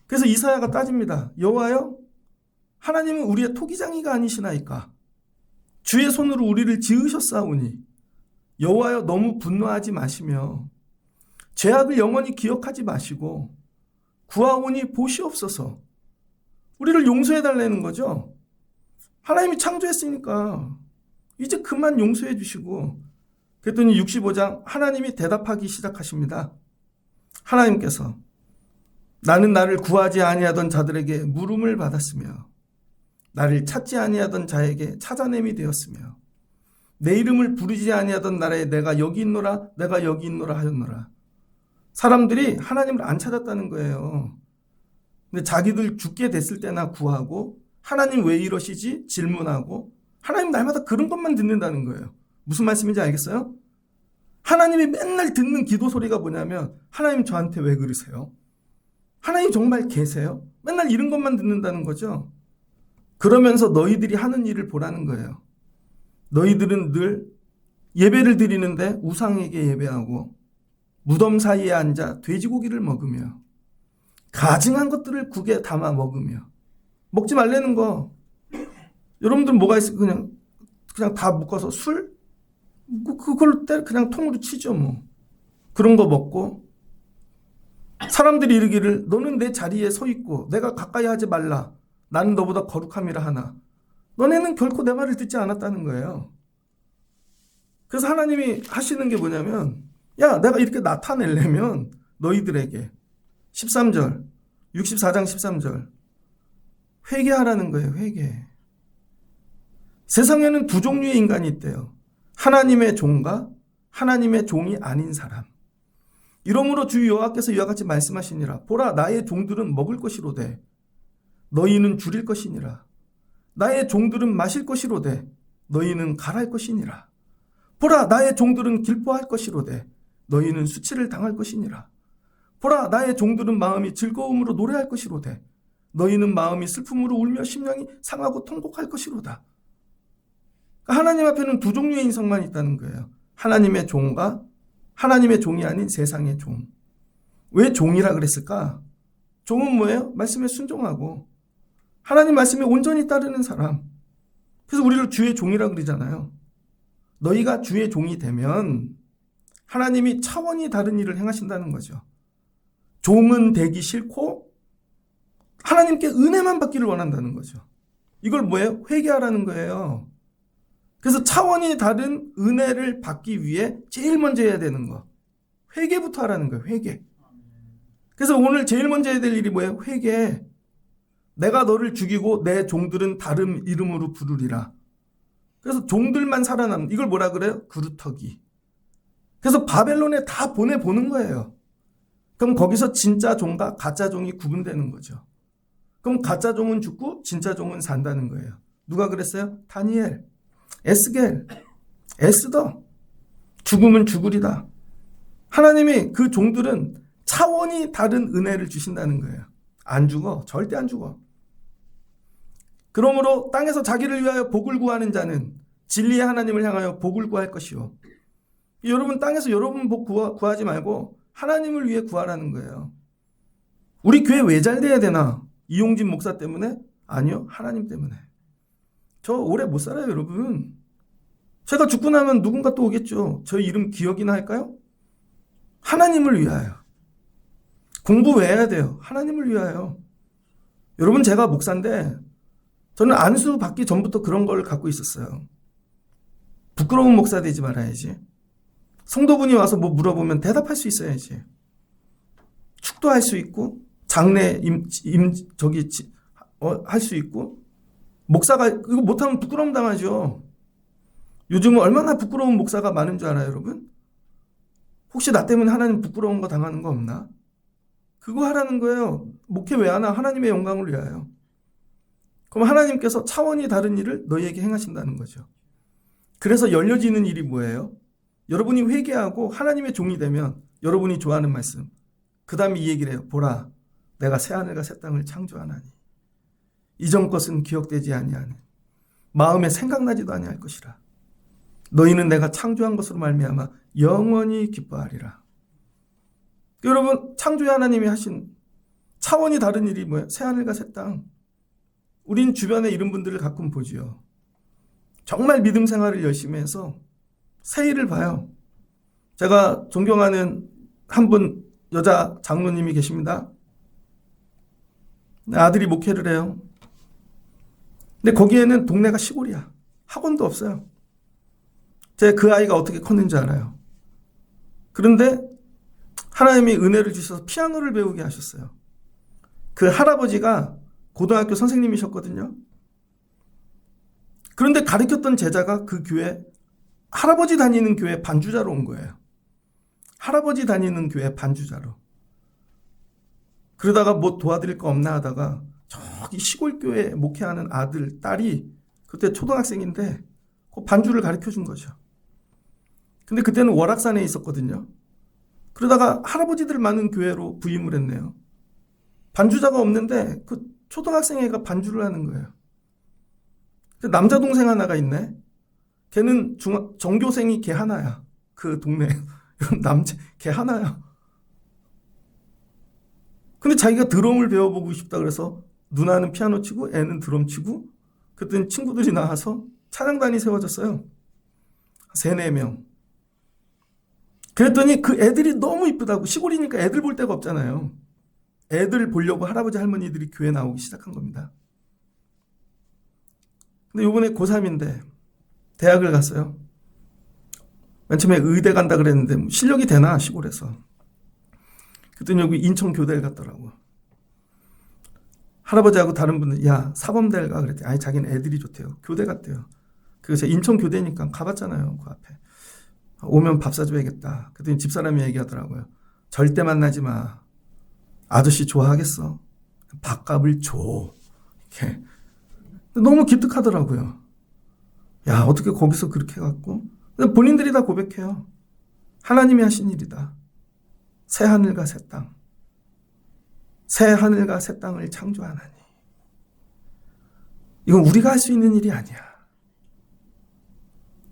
그래서 이사야가 따집니다. 여호와여, 하나님은 우리의 토기장이가 아니시나이까? 주의 손으로 우리를 지으셨사오니 여호와여, 너무 분노하지 마시며 죄악을 영원히 기억하지 마시고 구하오니 보시옵소서. 우리를 용서해달라는 거죠. 하나님이 창조했으니까 이제 그만 용서해 주시고. 그랬더니 65장 하나님이 대답하기 시작하십니다. 하나님께서 나는 나를 구하지 아니하던 자들에게 물음을 받았으며 나를 찾지 아니하던 자에게 찾아냄이 되었으며 내 이름을 부르지 아니하던 나라에 내가 여기 있노라 내가 여기 있노라 하였노라. 사람들이 하나님을 안 찾았다는 거예요. 근데 자기들 죽게 됐을 때나 구하고 하나님 왜 이러시지? 질문하고 하나님 날마다 그런 것만 듣는다는 거예요. 무슨 말씀인지 알겠어요? 하나님이 맨날 듣는 기도 소리가 뭐냐면 하나님 저한테 왜 그러세요? 하나님 정말 계세요? 맨날 이런 것만 듣는다는 거죠. 그러면서 너희들이 하는 일을 보라는 거예요. 너희들은 늘 예배를 드리는데 우상에게 예배하고 무덤 사이에 앉아 돼지고기를 먹으며 가증한 것들을 국에 담아 먹으며 먹지 말라는 거. 여러분들 뭐가 있어요? 그냥 다 묶어서 술? 그걸 그냥 통으로 치죠 뭐. 그런 거 먹고 사람들이 이르기를 너는 내 자리에 서 있고 내가 가까이 하지 말라. 나는 너보다 거룩함이라 하나. 너네는 결코 내 말을 듣지 않았다는 거예요. 그래서 하나님이 하시는 게 뭐냐면 야, 내가 이렇게 나타내려면 너희들에게 13절 64장 13절 회개하라는 거예요. 회개. 세상에는 두 종류의 인간이 있대요. 하나님의 종과 하나님의 종이 아닌 사람. 이러므로 주 여호와께서 이와 같이 말씀하시니라. 보라, 나의 종들은 먹을 것이로되 너희는 줄일 것이니라. 나의 종들은 마실 것이로되 너희는 갈할 것이니라. 보라, 나의 종들은 길포할 것이로되 너희는 수치를 당할 것이니라. 보라, 나의 종들은 마음이 즐거움으로 노래할 것이로되 너희는 마음이 슬픔으로 울며 심령이 상하고 통곡할 것이로다. 하나님 앞에는 두 종류의 인성만 있다는 거예요. 하나님의 종과 하나님의 종이 아닌 세상의 종. 왜 종이라 그랬을까? 종은 뭐예요? 말씀에 순종하고 하나님 말씀에 온전히 따르는 사람. 그래서 우리를 주의 종이라 그러잖아요. 너희가 주의 종이 되면 하나님이 차원이 다른 일을 행하신다는 거죠. 종은 되기 싫고 하나님께 은혜만 받기를 원한다는 거죠. 이걸 뭐예요? 회개하라는 거예요. 그래서 차원이 다른 은혜를 받기 위해 제일 먼저 해야 되는 거. 회개부터 하라는 거예요. 회개. 그래서 오늘 제일 먼저 해야 될 일이 뭐예요? 회개. 내가 너를 죽이고 내 종들은 다른 이름으로 부르리라. 그래서 종들만 살아남는, 이걸 뭐라 그래요? 그루터기. 그래서 바벨론에 다 보내보는 거예요. 그럼 거기서 진짜 종과 가짜 종이 구분되는 거죠. 그럼 가짜 종은 죽고 진짜 종은 산다는 거예요. 누가 그랬어요? 다니엘, 에스겔, 에스더. 죽음은 죽으리다. 하나님이 그 종들은 차원이 다른 은혜를 주신다는 거예요. 안 죽어. 절대 안 죽어. 그러므로 땅에서 자기를 위하여 복을 구하는 자는 진리의 하나님을 향하여 복을 구할 것이요. 여러분 땅에서 여러분 복 구하지 말고 하나님을 위해 구하라는 거예요. 우리 교회 왜 잘 돼야 되나? 이용진 목사 때문에? 아니요. 하나님 때문에. 저 오래 못 살아요, 여러분. 제가 죽고 나면 누군가 또 오겠죠. 저 이름 기억이나 할까요? 하나님을 위하여. 공부 왜 해야 돼요? 하나님을 위하여. 여러분, 제가 목사인데 저는 안수 받기 전부터 그런 걸 갖고 있었어요. 부끄러운 목사 되지 말아야지. 성도분이 와서 뭐 물어보면 대답할 수 있어야지. 축도할 수 있고 장례 할 수 있고. 목사가 이거 못하면 부끄러움 당하죠. 요즘은 얼마나 부끄러운 목사가 많은 줄 알아요, 여러분? 혹시 나 때문에 하나님 부끄러운 거 당하는 거 없나? 그거 하라는 거예요. 목회 왜 하나? 하나님의 영광을 위하여. 그럼 하나님께서 차원이 다른 일을 너희에게 행하신다는 거죠. 그래서 열려지는 일이 뭐예요? 여러분이 회개하고 하나님의 종이 되면 여러분이 좋아하는 말씀. 그 다음에 이 얘기를 해요. 보라, 내가 새하늘과 새 땅을 창조하나니 이전 것은 기억되지 아니하는 마음에 생각나지도 아니할 것이라. 너희는 내가 창조한 것으로 말미암아 영원히 기뻐하리라. 여러분, 창조의 하나님이 하신 차원이 다른 일이 뭐예요? 새하늘과 새 땅. 우린 주변에 이런 분들을 가끔 보지요. 정말 믿음 생활을 열심히 해서 새 일을 봐요. 제가 존경하는 한 분 여자 장로님이 계십니다. 아들이 목회를 해요. 근데 거기에는 동네가 시골이야. 학원도 없어요. 제가 그 아이가 어떻게 컸는지 알아요. 그런데 하나님이 은혜를 주셔서 피아노를 배우게 하셨어요. 그 할아버지가 고등학교 선생님이셨거든요. 그런데 가르쳤던 제자가 그 교회, 할아버지 다니는 교회 반주자로 온 거예요. 할아버지 다니는 교회 반주자로. 그러다가 뭐 도와드릴 거 없나 하다가 저기 시골교회 목회하는 아들, 딸이 그때 초등학생인데 그 반주를 가르쳐 준 거죠. 근데 그때는 월악산에 있었거든요. 그러다가 할아버지들 많은 교회로 부임을 했네요. 반주자가 없는데 그 초등학생 애가 반주를 하는 거예요. 남자 동생 하나가 있네. 걔는 전교생이 걔 하나야. 그 동네 남자 걔 하나야. 근데 자기가 드럼을 배워보고 싶다 그래서 누나는 피아노 치고 애는 드럼 치고 그랬더니 친구들이 나와서 찬양단이 세워졌어요. 3, 4명. 그랬더니 그 애들이 너무 이쁘다고. 시골이니까 애들 볼 데가 없잖아요. 애들 보려고 할아버지 할머니들이 교회 나오기 시작한 겁니다. 근데 요번에 고3인데 대학을 갔어요. 맨 처음에 의대 간다 그랬는데 뭐 실력이 되나 시골에서. 그랬더니 여기 인천 교대를 갔더라고. 할아버지하고 다른 분들 야 사범대를 가 그랬더니 아니 자기는 애들이 좋대요. 교대 갔대요. 그래서 인천 교대니까 가봤잖아요. 그 앞에. 오면 밥 사줘야겠다. 그랬더니 집사람이 얘기하더라고요. 절대 만나지 마. 아저씨 좋아하겠어. 밥값을 줘. 이렇게. 너무 기특하더라고요. 야 어떻게 거기서 그렇게 해갖고. 본인들이 다 고백해요. 하나님이 하신 일이다. 새 하늘과 새 땅. 새 하늘과 새 땅을 창조하나니. 이건 우리가 할 수 있는 일이 아니야.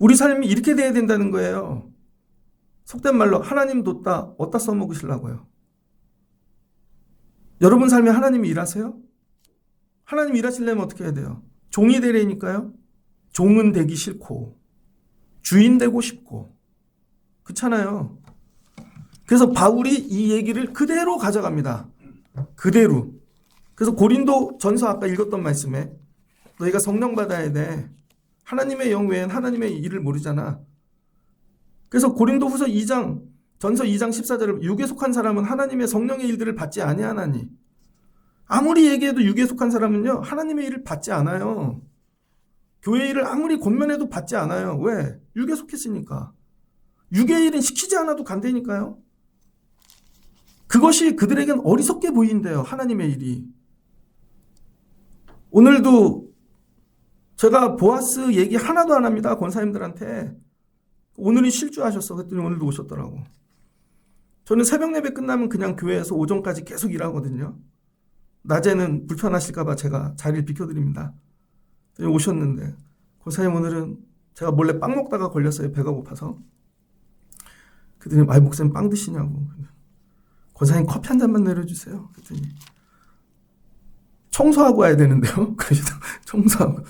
우리 삶이 이렇게 돼야 된다는 거예요. 속된 말로 하나님 뒀다 어디다 써먹으시려고요. 여러분 삶에 하나님이 일하세요? 하나님 일하시려면 어떻게 해야 돼요? 종이 되려니까요. 종은 되기 싫고 주인 되고 싶고 그렇잖아요. 그래서 바울이 이 얘기를 그대로 가져갑니다. 그대로. 그래서 고린도 전서 아까 읽었던 말씀에 너희가 성령 받아야 돼. 하나님의 영 외엔 하나님의 일을 모르잖아. 그래서 고린도 후서 2장, 전서 2장 14절을 육에 속한 사람은 하나님의 성령의 일들을 받지 아니하나니. 아무리 얘기해도 육에 속한 사람은요, 하나님의 일을 받지 않아요. 교회 일을 아무리 권면해도 받지 않아요. 왜? 육에 속했으니까. 육의 일은 시키지 않아도 간다니까요. 그것이 그들에겐 어리석게 보인대요. 하나님의 일이. 오늘도 제가 보아스 얘기 하나도 안 합니다. 권사님들한테. 오늘이 실주하셨어. 그랬더니 오늘도 오셨더라고. 저는 새벽 예배 끝나면 그냥 교회에서 오전까지 계속 일하거든요. 낮에는 불편하실까봐 제가 자리를 비켜드립니다. 오셨는데 권사님 오늘은 제가 몰래 빵 먹다가 걸렸어요. 배가 고파서. 그랬더니 아이 목사님 빵 드시냐고. 권사님 커피 한 잔만 내려주세요. 그랬더니 청소하고 와야 되는데요. 그래서 청소하고.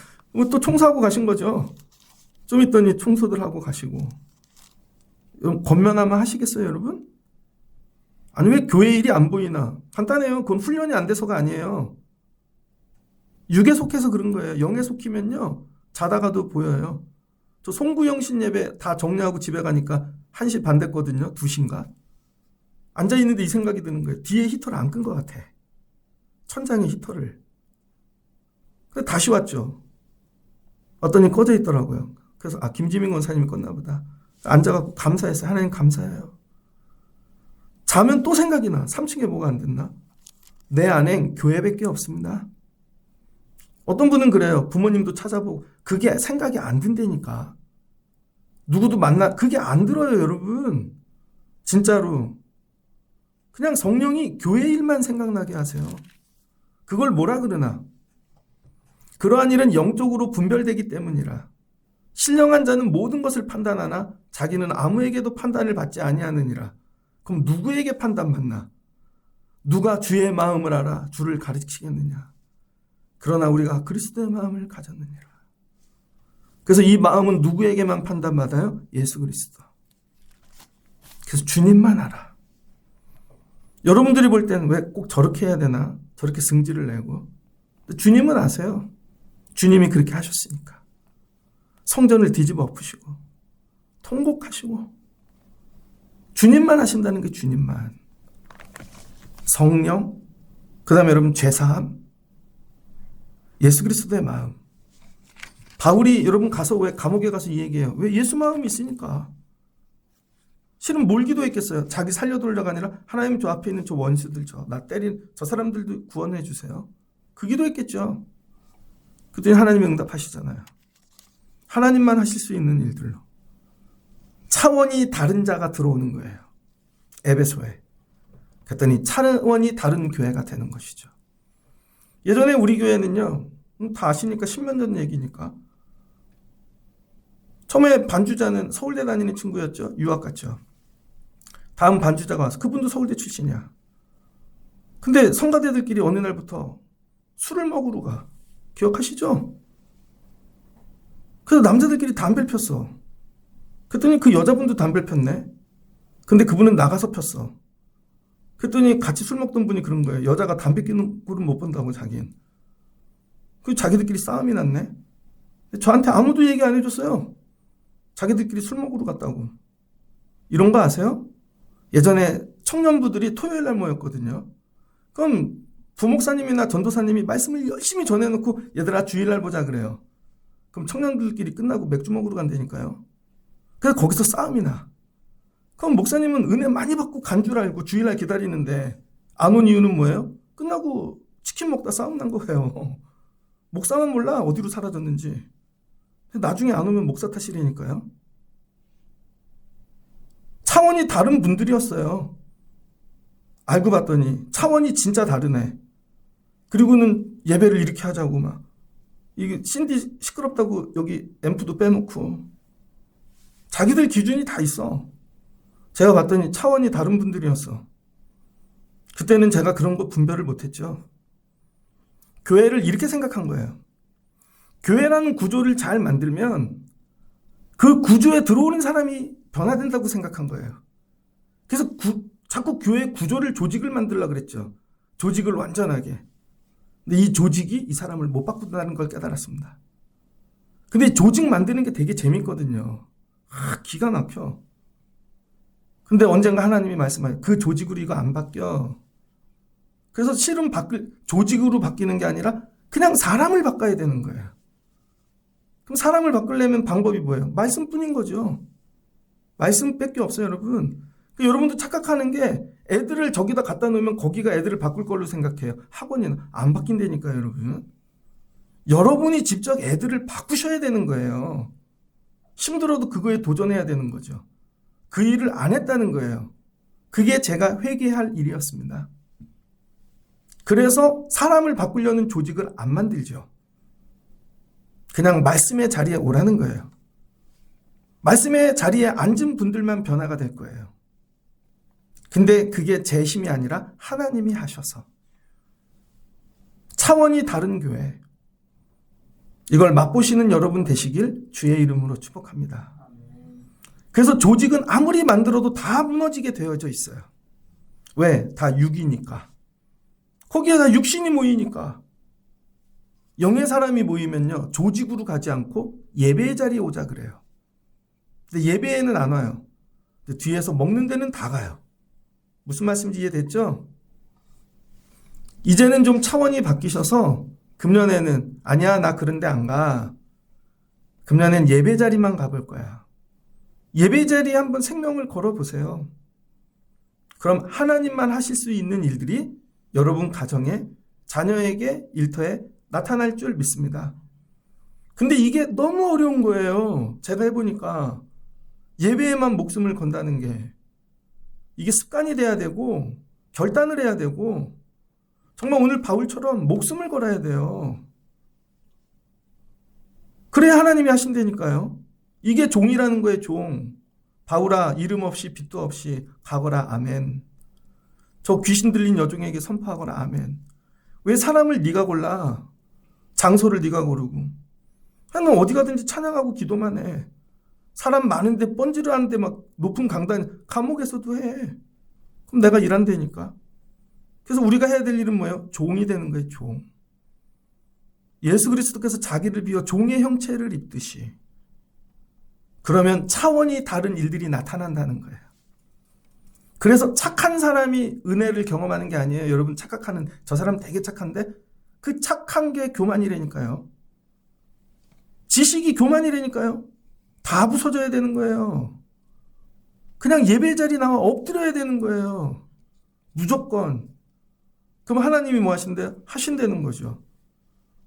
또 청소하고 가신 거죠. 좀 있더니 청소들 하고 가시고. 권면하면 하시겠어요, 여러분? 아니 왜 교회 일이 안 보이나? 간단해요. 그건 훈련이 안 돼서가 아니에요. 육에 속해서 그런 거예요. 영에 속히면요. 자다가도 보여요. 저 송구영신 예배 다 정리하고 집에 가니까 1시 반 됐거든요. 2시인가? 앉아있는데 이 생각이 드는 거예요. 뒤에 히터를 안 끈 것 같아. 천장에 히터를. 그래서 다시 왔죠. 왔더니 꺼져 있더라고요. 그래서 김지민 권사님이 껐나 보다. 앉아갖고 감사했어요. 하나님 감사해요. 자면 또 생각이 나. 3층에 뭐가 안 됐나? 내 안엔 교회밖에 없습니다. 어떤 분은 그래요. 부모님도 찾아보고 그게 생각이 안 든다니까. 누구도 만나 그게 안 들어요, 여러분. 진짜로. 그냥 성령이 교회 일만 생각나게 하세요. 그걸 뭐라 그러나? 그러한 일은 영적으로 분별되기 때문이라. 신령한 자는 모든 것을 판단하나 자기는 아무에게도 판단을 받지 아니하느니라. 그럼 누구에게 판단받나? 누가 주의 마음을 알아 주를 가르치겠느냐? 그러나 우리가 그리스도의 마음을 가졌느니라. 그래서 이 마음은 누구에게만 판단받아요? 예수 그리스도. 그래서 주님만 알아. 여러분들이 볼 때는 왜 꼭 저렇게 해야 되나? 저렇게 승질을 내고. 주님은 아세요. 주님이 그렇게 하셨으니까. 성전을 뒤집어 엎으시고 통곡하시고 주님만 하신다는 게 주님만. 성령, 그 다음에 여러분 죄사함, 예수 그리스도의 마음. 바울이 여러분 가서 왜 감옥에 가서 이 얘기해요? 왜 예수 마음이 있으니까. 실은 뭘 기도했겠어요? 자기 살려두려가 아니라 하나님 저 앞에 있는 저 원수들 나 때린 저 사람들도 구원해 주세요. 그 기도했겠죠. 그랬더니 하나님이 응답하시잖아요. 하나님만 하실 수 있는 일들로. 차원이 다른 자가 들어오는 거예요. 에베소에. 그랬더니 차원이 다른 교회가 되는 것이죠. 예전에 우리 교회는요. 다 아시니까 10년 전 얘기니까. 처음에 반주자는 서울대 다니는 친구였죠. 유학 갔죠. 다음 반주자가 와서 그분도 서울대 출신이야. 근데 성가대들끼리 어느 날부터 술을 먹으러 가. 기억하시죠? 그래서 남자들끼리 담배를 폈어. 그랬더니 그 여자분도 담배를 폈네. 근데 그분은 나가서 폈어. 그랬더니 같이 술 먹던 분이 그런 거예요. 여자가 담배 끼는 꼴은 못 본다고 자기는. 그 자기들끼리 싸움이 났네. 저한테 아무도 얘기 안 해줬어요. 자기들끼리 술 먹으러 갔다고. 이런 거 아세요? 예전에 청년부들이 토요일 날 모였거든요. 그럼 부목사님이나 전도사님이 말씀을 열심히 전해놓고 얘들아 주일날 보자 그래요. 그럼 청년들끼리 끝나고 맥주 먹으러 간다니까요. 그래서 거기서 싸움이 나. 그럼 목사님은 은혜 많이 받고 간 줄 알고 주일날 기다리는데 안 온 이유는 뭐예요? 끝나고 치킨 먹다 싸움 난 거예요. 목사만 몰라 어디로 사라졌는지. 나중에 안 오면 목사 탓이라니까요. 차원이 다른 분들이었어요. 알고 봤더니 차원이 진짜 다르네. 그리고는 예배를 이렇게 하자고 막. 이게 신디 시끄럽다고 여기 앰프도 빼놓고. 자기들 기준이 다 있어. 제가 봤더니 차원이 다른 분들이었어. 그때는 제가 그런 거 분별을 못했죠. 교회를 이렇게 생각한 거예요. 교회라는 구조를 잘 만들면 그 구조에 들어오는 사람이 변화된다고 생각한 거예요. 그래서 자꾸 교회 구조를 조직을 만들려고 그랬죠. 조직을 완전하게. 근데 이 조직이 이 사람을 못 바꾼다는 걸 깨달았습니다. 근데 조직 만드는 게 되게 재밌거든요. 기가 막혀. 근데 언젠가 하나님이 말씀하세요. 그 조직으로 이거 안 바뀌어. 그래서 실은 조직으로 바뀌는 게 아니라 그냥 사람을 바꿔야 되는 거예요. 그럼 사람을 바꾸려면 방법이 뭐예요? 말씀뿐인 거죠. 말씀밖에 없어요, 여러분. 여러분도 착각하는 게 애들을 저기다 갖다 놓으면 거기가 애들을 바꿀 걸로 생각해요. 학원이는 안 바뀐다니까요, 여러분. 여러분이 직접 애들을 바꾸셔야 되는 거예요. 힘들어도 그거에 도전해야 되는 거죠. 그 일을 안 했다는 거예요. 그게 제가 회개할 일이었습니다. 그래서 사람을 바꾸려는 조직을 안 만들죠. 그냥 말씀의 자리에 오라는 거예요. 말씀의 자리에 앉은 분들만 변화가 될 거예요. 근데 그게 제 힘이 아니라 하나님이 하셔서. 차원이 다른 교회. 이걸 맛보시는 여러분 되시길 주의 이름으로 축복합니다. 그래서 조직은 아무리 만들어도 다 무너지게 되어져 있어요. 왜? 다 육이니까. 거기에 다 육신이 모이니까. 영의 사람이 모이면요, 조직으로 가지 않고 예배의 자리에 오자 그래요. 근데 예배에는 안 와요. 근데 뒤에서 먹는 데는 다 가요. 무슨 말씀인지 이해됐죠? 이제는 좀 차원이 바뀌셔서 금년에는 아니야, 나 그런데 안 가. 금년엔 예배 자리만 가볼 거야. 예배 자리에 한번 생명을 걸어보세요. 그럼 하나님만 하실 수 있는 일들이 여러분 가정에, 자녀에게, 일터에 나타날 줄 믿습니다. 근데 이게 너무 어려운 거예요. 제가 해보니까 예배에만 목숨을 건다는 게 이게 습관이 돼야 되고 결단을 해야 되고 정말 오늘 바울처럼 목숨을 걸어야 돼요. 그래야 하나님이 하신다니까요. 이게 종이라는 거예요, 종. 바울아, 이름 없이 빚도 없이 가거라, 아멘. 저 귀신 들린 여종에게 선포하거라, 아멘. 왜 사람을 네가 골라? 장소를 네가 고르고. 너 어디 가든지 찬양하고 기도만 해. 사람 많은데 번지르하는데 막 높은 강단, 감옥에서도 해. 그럼 내가 일한다니까. 그래서 우리가 해야 될 일은 뭐예요? 종이 되는 거예요, 종. 예수 그리스도께서 자기를 비워 종의 형체를 입듯이. 그러면 차원이 다른 일들이 나타난다는 거예요. 그래서 착한 사람이 은혜를 경험하는 게 아니에요. 여러분 착각하는, 저 사람 되게 착한데 그 착한 게 교만이라니까요. 지식이 교만이라니까요. 다 부서져야 되는 거예요. 그냥 예배 자리 나와 엎드려야 되는 거예요. 무조건. 그럼 하나님이 뭐 하신대요? 하신다는 거죠.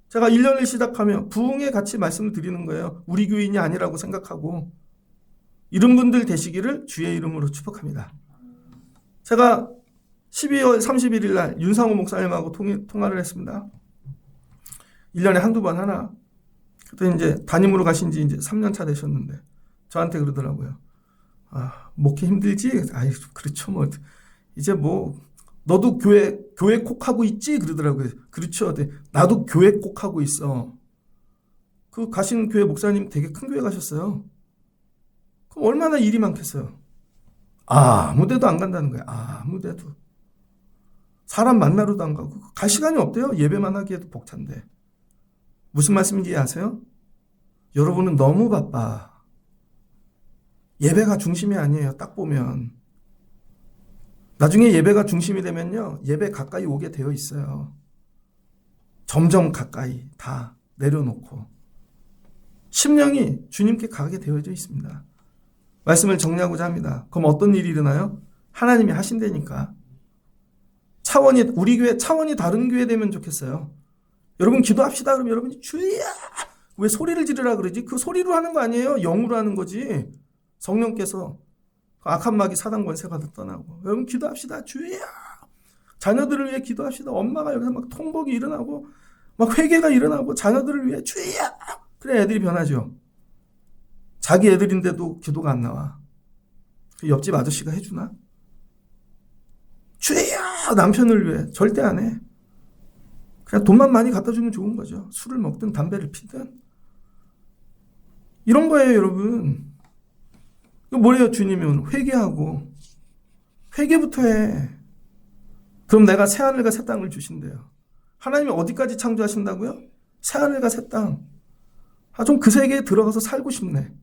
제가 1년을 시작하며 부흥에 같이 말씀을 드리는 거예요. 우리 교인이 아니라고 생각하고 이런 분들 되시기를 주의 이름으로 축복합니다. 제가 12월 31일 날 윤상호 목사님하고 통화를 했습니다. 1년에 한두 번 하나. 그때 이제 담임으로 가신 지 이제 3년 차 되셨는데 저한테 그러더라고요. 아, 목회 힘들지? 아이, 그렇죠. 뭐 이제 뭐 너도 교회 콕 하고 있지? 그러더라고요. 그렇죠. 나도 교회 콕 하고 있어. 그 가신 교회 목사님 되게 큰 교회 가셨어요. 그럼 얼마나 일이 많겠어요. 아무 데도 안 간다는 거예요. 아무 데도. 사람 만나러도 안 가고 갈 시간이 없대요. 예배만 하기에도 벅찬데. 무슨 말씀인지 아세요? 여러분은 너무 바빠. 예배가 중심이 아니에요. 딱 보면. 나중에 예배가 중심이 되면요. 예배 가까이 오게 되어 있어요. 점점 가까이 다 내려놓고. 심령이 주님께 가게 되어져 있습니다. 말씀을 정리하고자 합니다. 그럼 어떤 일이 일어나요? 하나님이 하신다니까. 우리 교회 차원이 다른 교회 되면 좋겠어요. 여러분 기도합시다. 그러면 여러분이 주야! 왜 소리를 지르라 그러지? 그 소리로 하는 거 아니에요. 영으로 하는 거지. 성령께서 악한 마귀 사단 권세가 떠나고. 여러분 기도합시다. 주야! 자녀들을 위해 기도합시다. 엄마가 여기서 막 통곡이 일어나고 막 회개가 일어나고 자녀들을 위해 주야! 그래 애들이 변하죠. 자기 애들인데도 기도가 안 나와. 그 옆집 아저씨가 해주나? 주야! 남편을 위해 절대 안 해. 그냥 돈만 많이 갖다 주면 좋은 거죠. 술을 먹든 담배를 피든. 이런 거예요, 여러분. 이거 뭐래요, 주님은? 회개하고. 회개부터 해. 그럼 내가 새하늘과 새 땅을 주신대요. 하나님이 어디까지 창조하신다고요? 새하늘과 새 땅. 좀 그 세계에 들어가서 살고 싶네.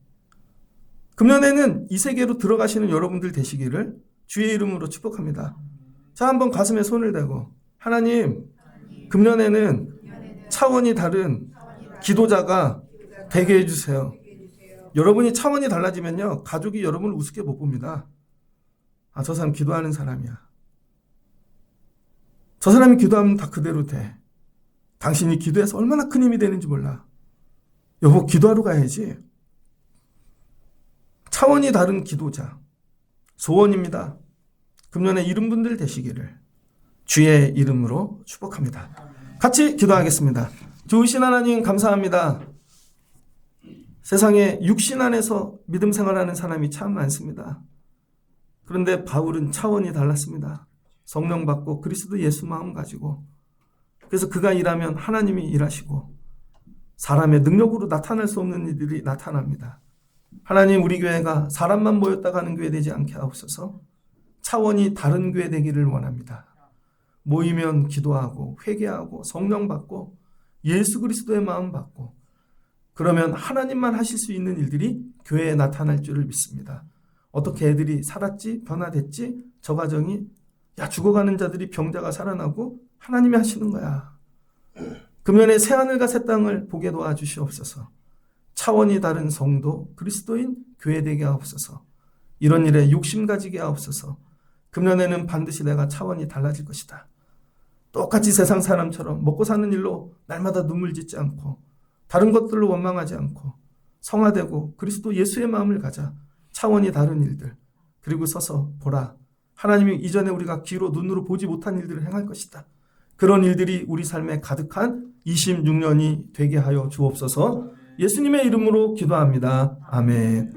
금년에는 이 세계로 들어가시는 여러분들 되시기를 주의 이름으로 축복합니다. 자, 한번 가슴에 손을 대고 하나님, 금년에는 차원이 다른 기도자가 되게 해주세요. 여러분이 차원이 달라지면요, 가족이 여러분을 우습게 못 봅니다. 아, 저 사람 기도하는 사람이야. 저 사람이 기도하면 다 그대로 돼. 당신이 기도해서 얼마나 큰 힘이 되는지 몰라. 여보, 기도하러 가야지. 차원이 다른 기도자. 소원입니다. 금년에 이런 분들 되시기를 주의 이름으로 축복합니다. 같이 기도하겠습니다. 좋으신 하나님 감사합니다. 세상에 육신 안에서 믿음 생활하는 사람이 참 많습니다. 그런데 바울은 차원이 달랐습니다. 성령 받고 그리스도 예수 마음 가지고, 그래서 그가 일하면 하나님이 일하시고 사람의 능력으로 나타날 수 없는 일들이 나타납니다. 하나님, 우리 교회가 사람만 모였다 가는 교회 되지 않게 하옵소서. 차원이 다른 교회 되기를 원합니다. 모이면 기도하고 회개하고 성령 받고 예수 그리스도의 마음 받고 그러면 하나님만 하실 수 있는 일들이 교회에 나타날 줄을 믿습니다. 어떻게 애들이 살았지? 변화됐지? 저 가정이 죽어가는 자들이 병자가 살아나고 하나님이 하시는 거야. 금년에 새하늘과 새 땅을 보게 도와주시옵소서. 차원이 다른 성도 그리스도인 교회 되게 하옵소서. 이런 일에 욕심 가지게 하옵소서. 금년에는 반드시 내가 차원이 달라질 것이다. 똑같이 세상 사람처럼 먹고 사는 일로 날마다 눈물 짓지 않고 다른 것들로 원망하지 않고 성화되고 그리스도 예수의 마음을 가자. 차원이 다른 일들. 그리고 서서 보라. 하나님이 이전에 우리가 귀로 눈으로 보지 못한 일들을 행할 것이다. 그런 일들이 우리 삶에 가득한 26년이 되게 하여 주옵소서. 예수님의 이름으로 기도합니다. 아멘.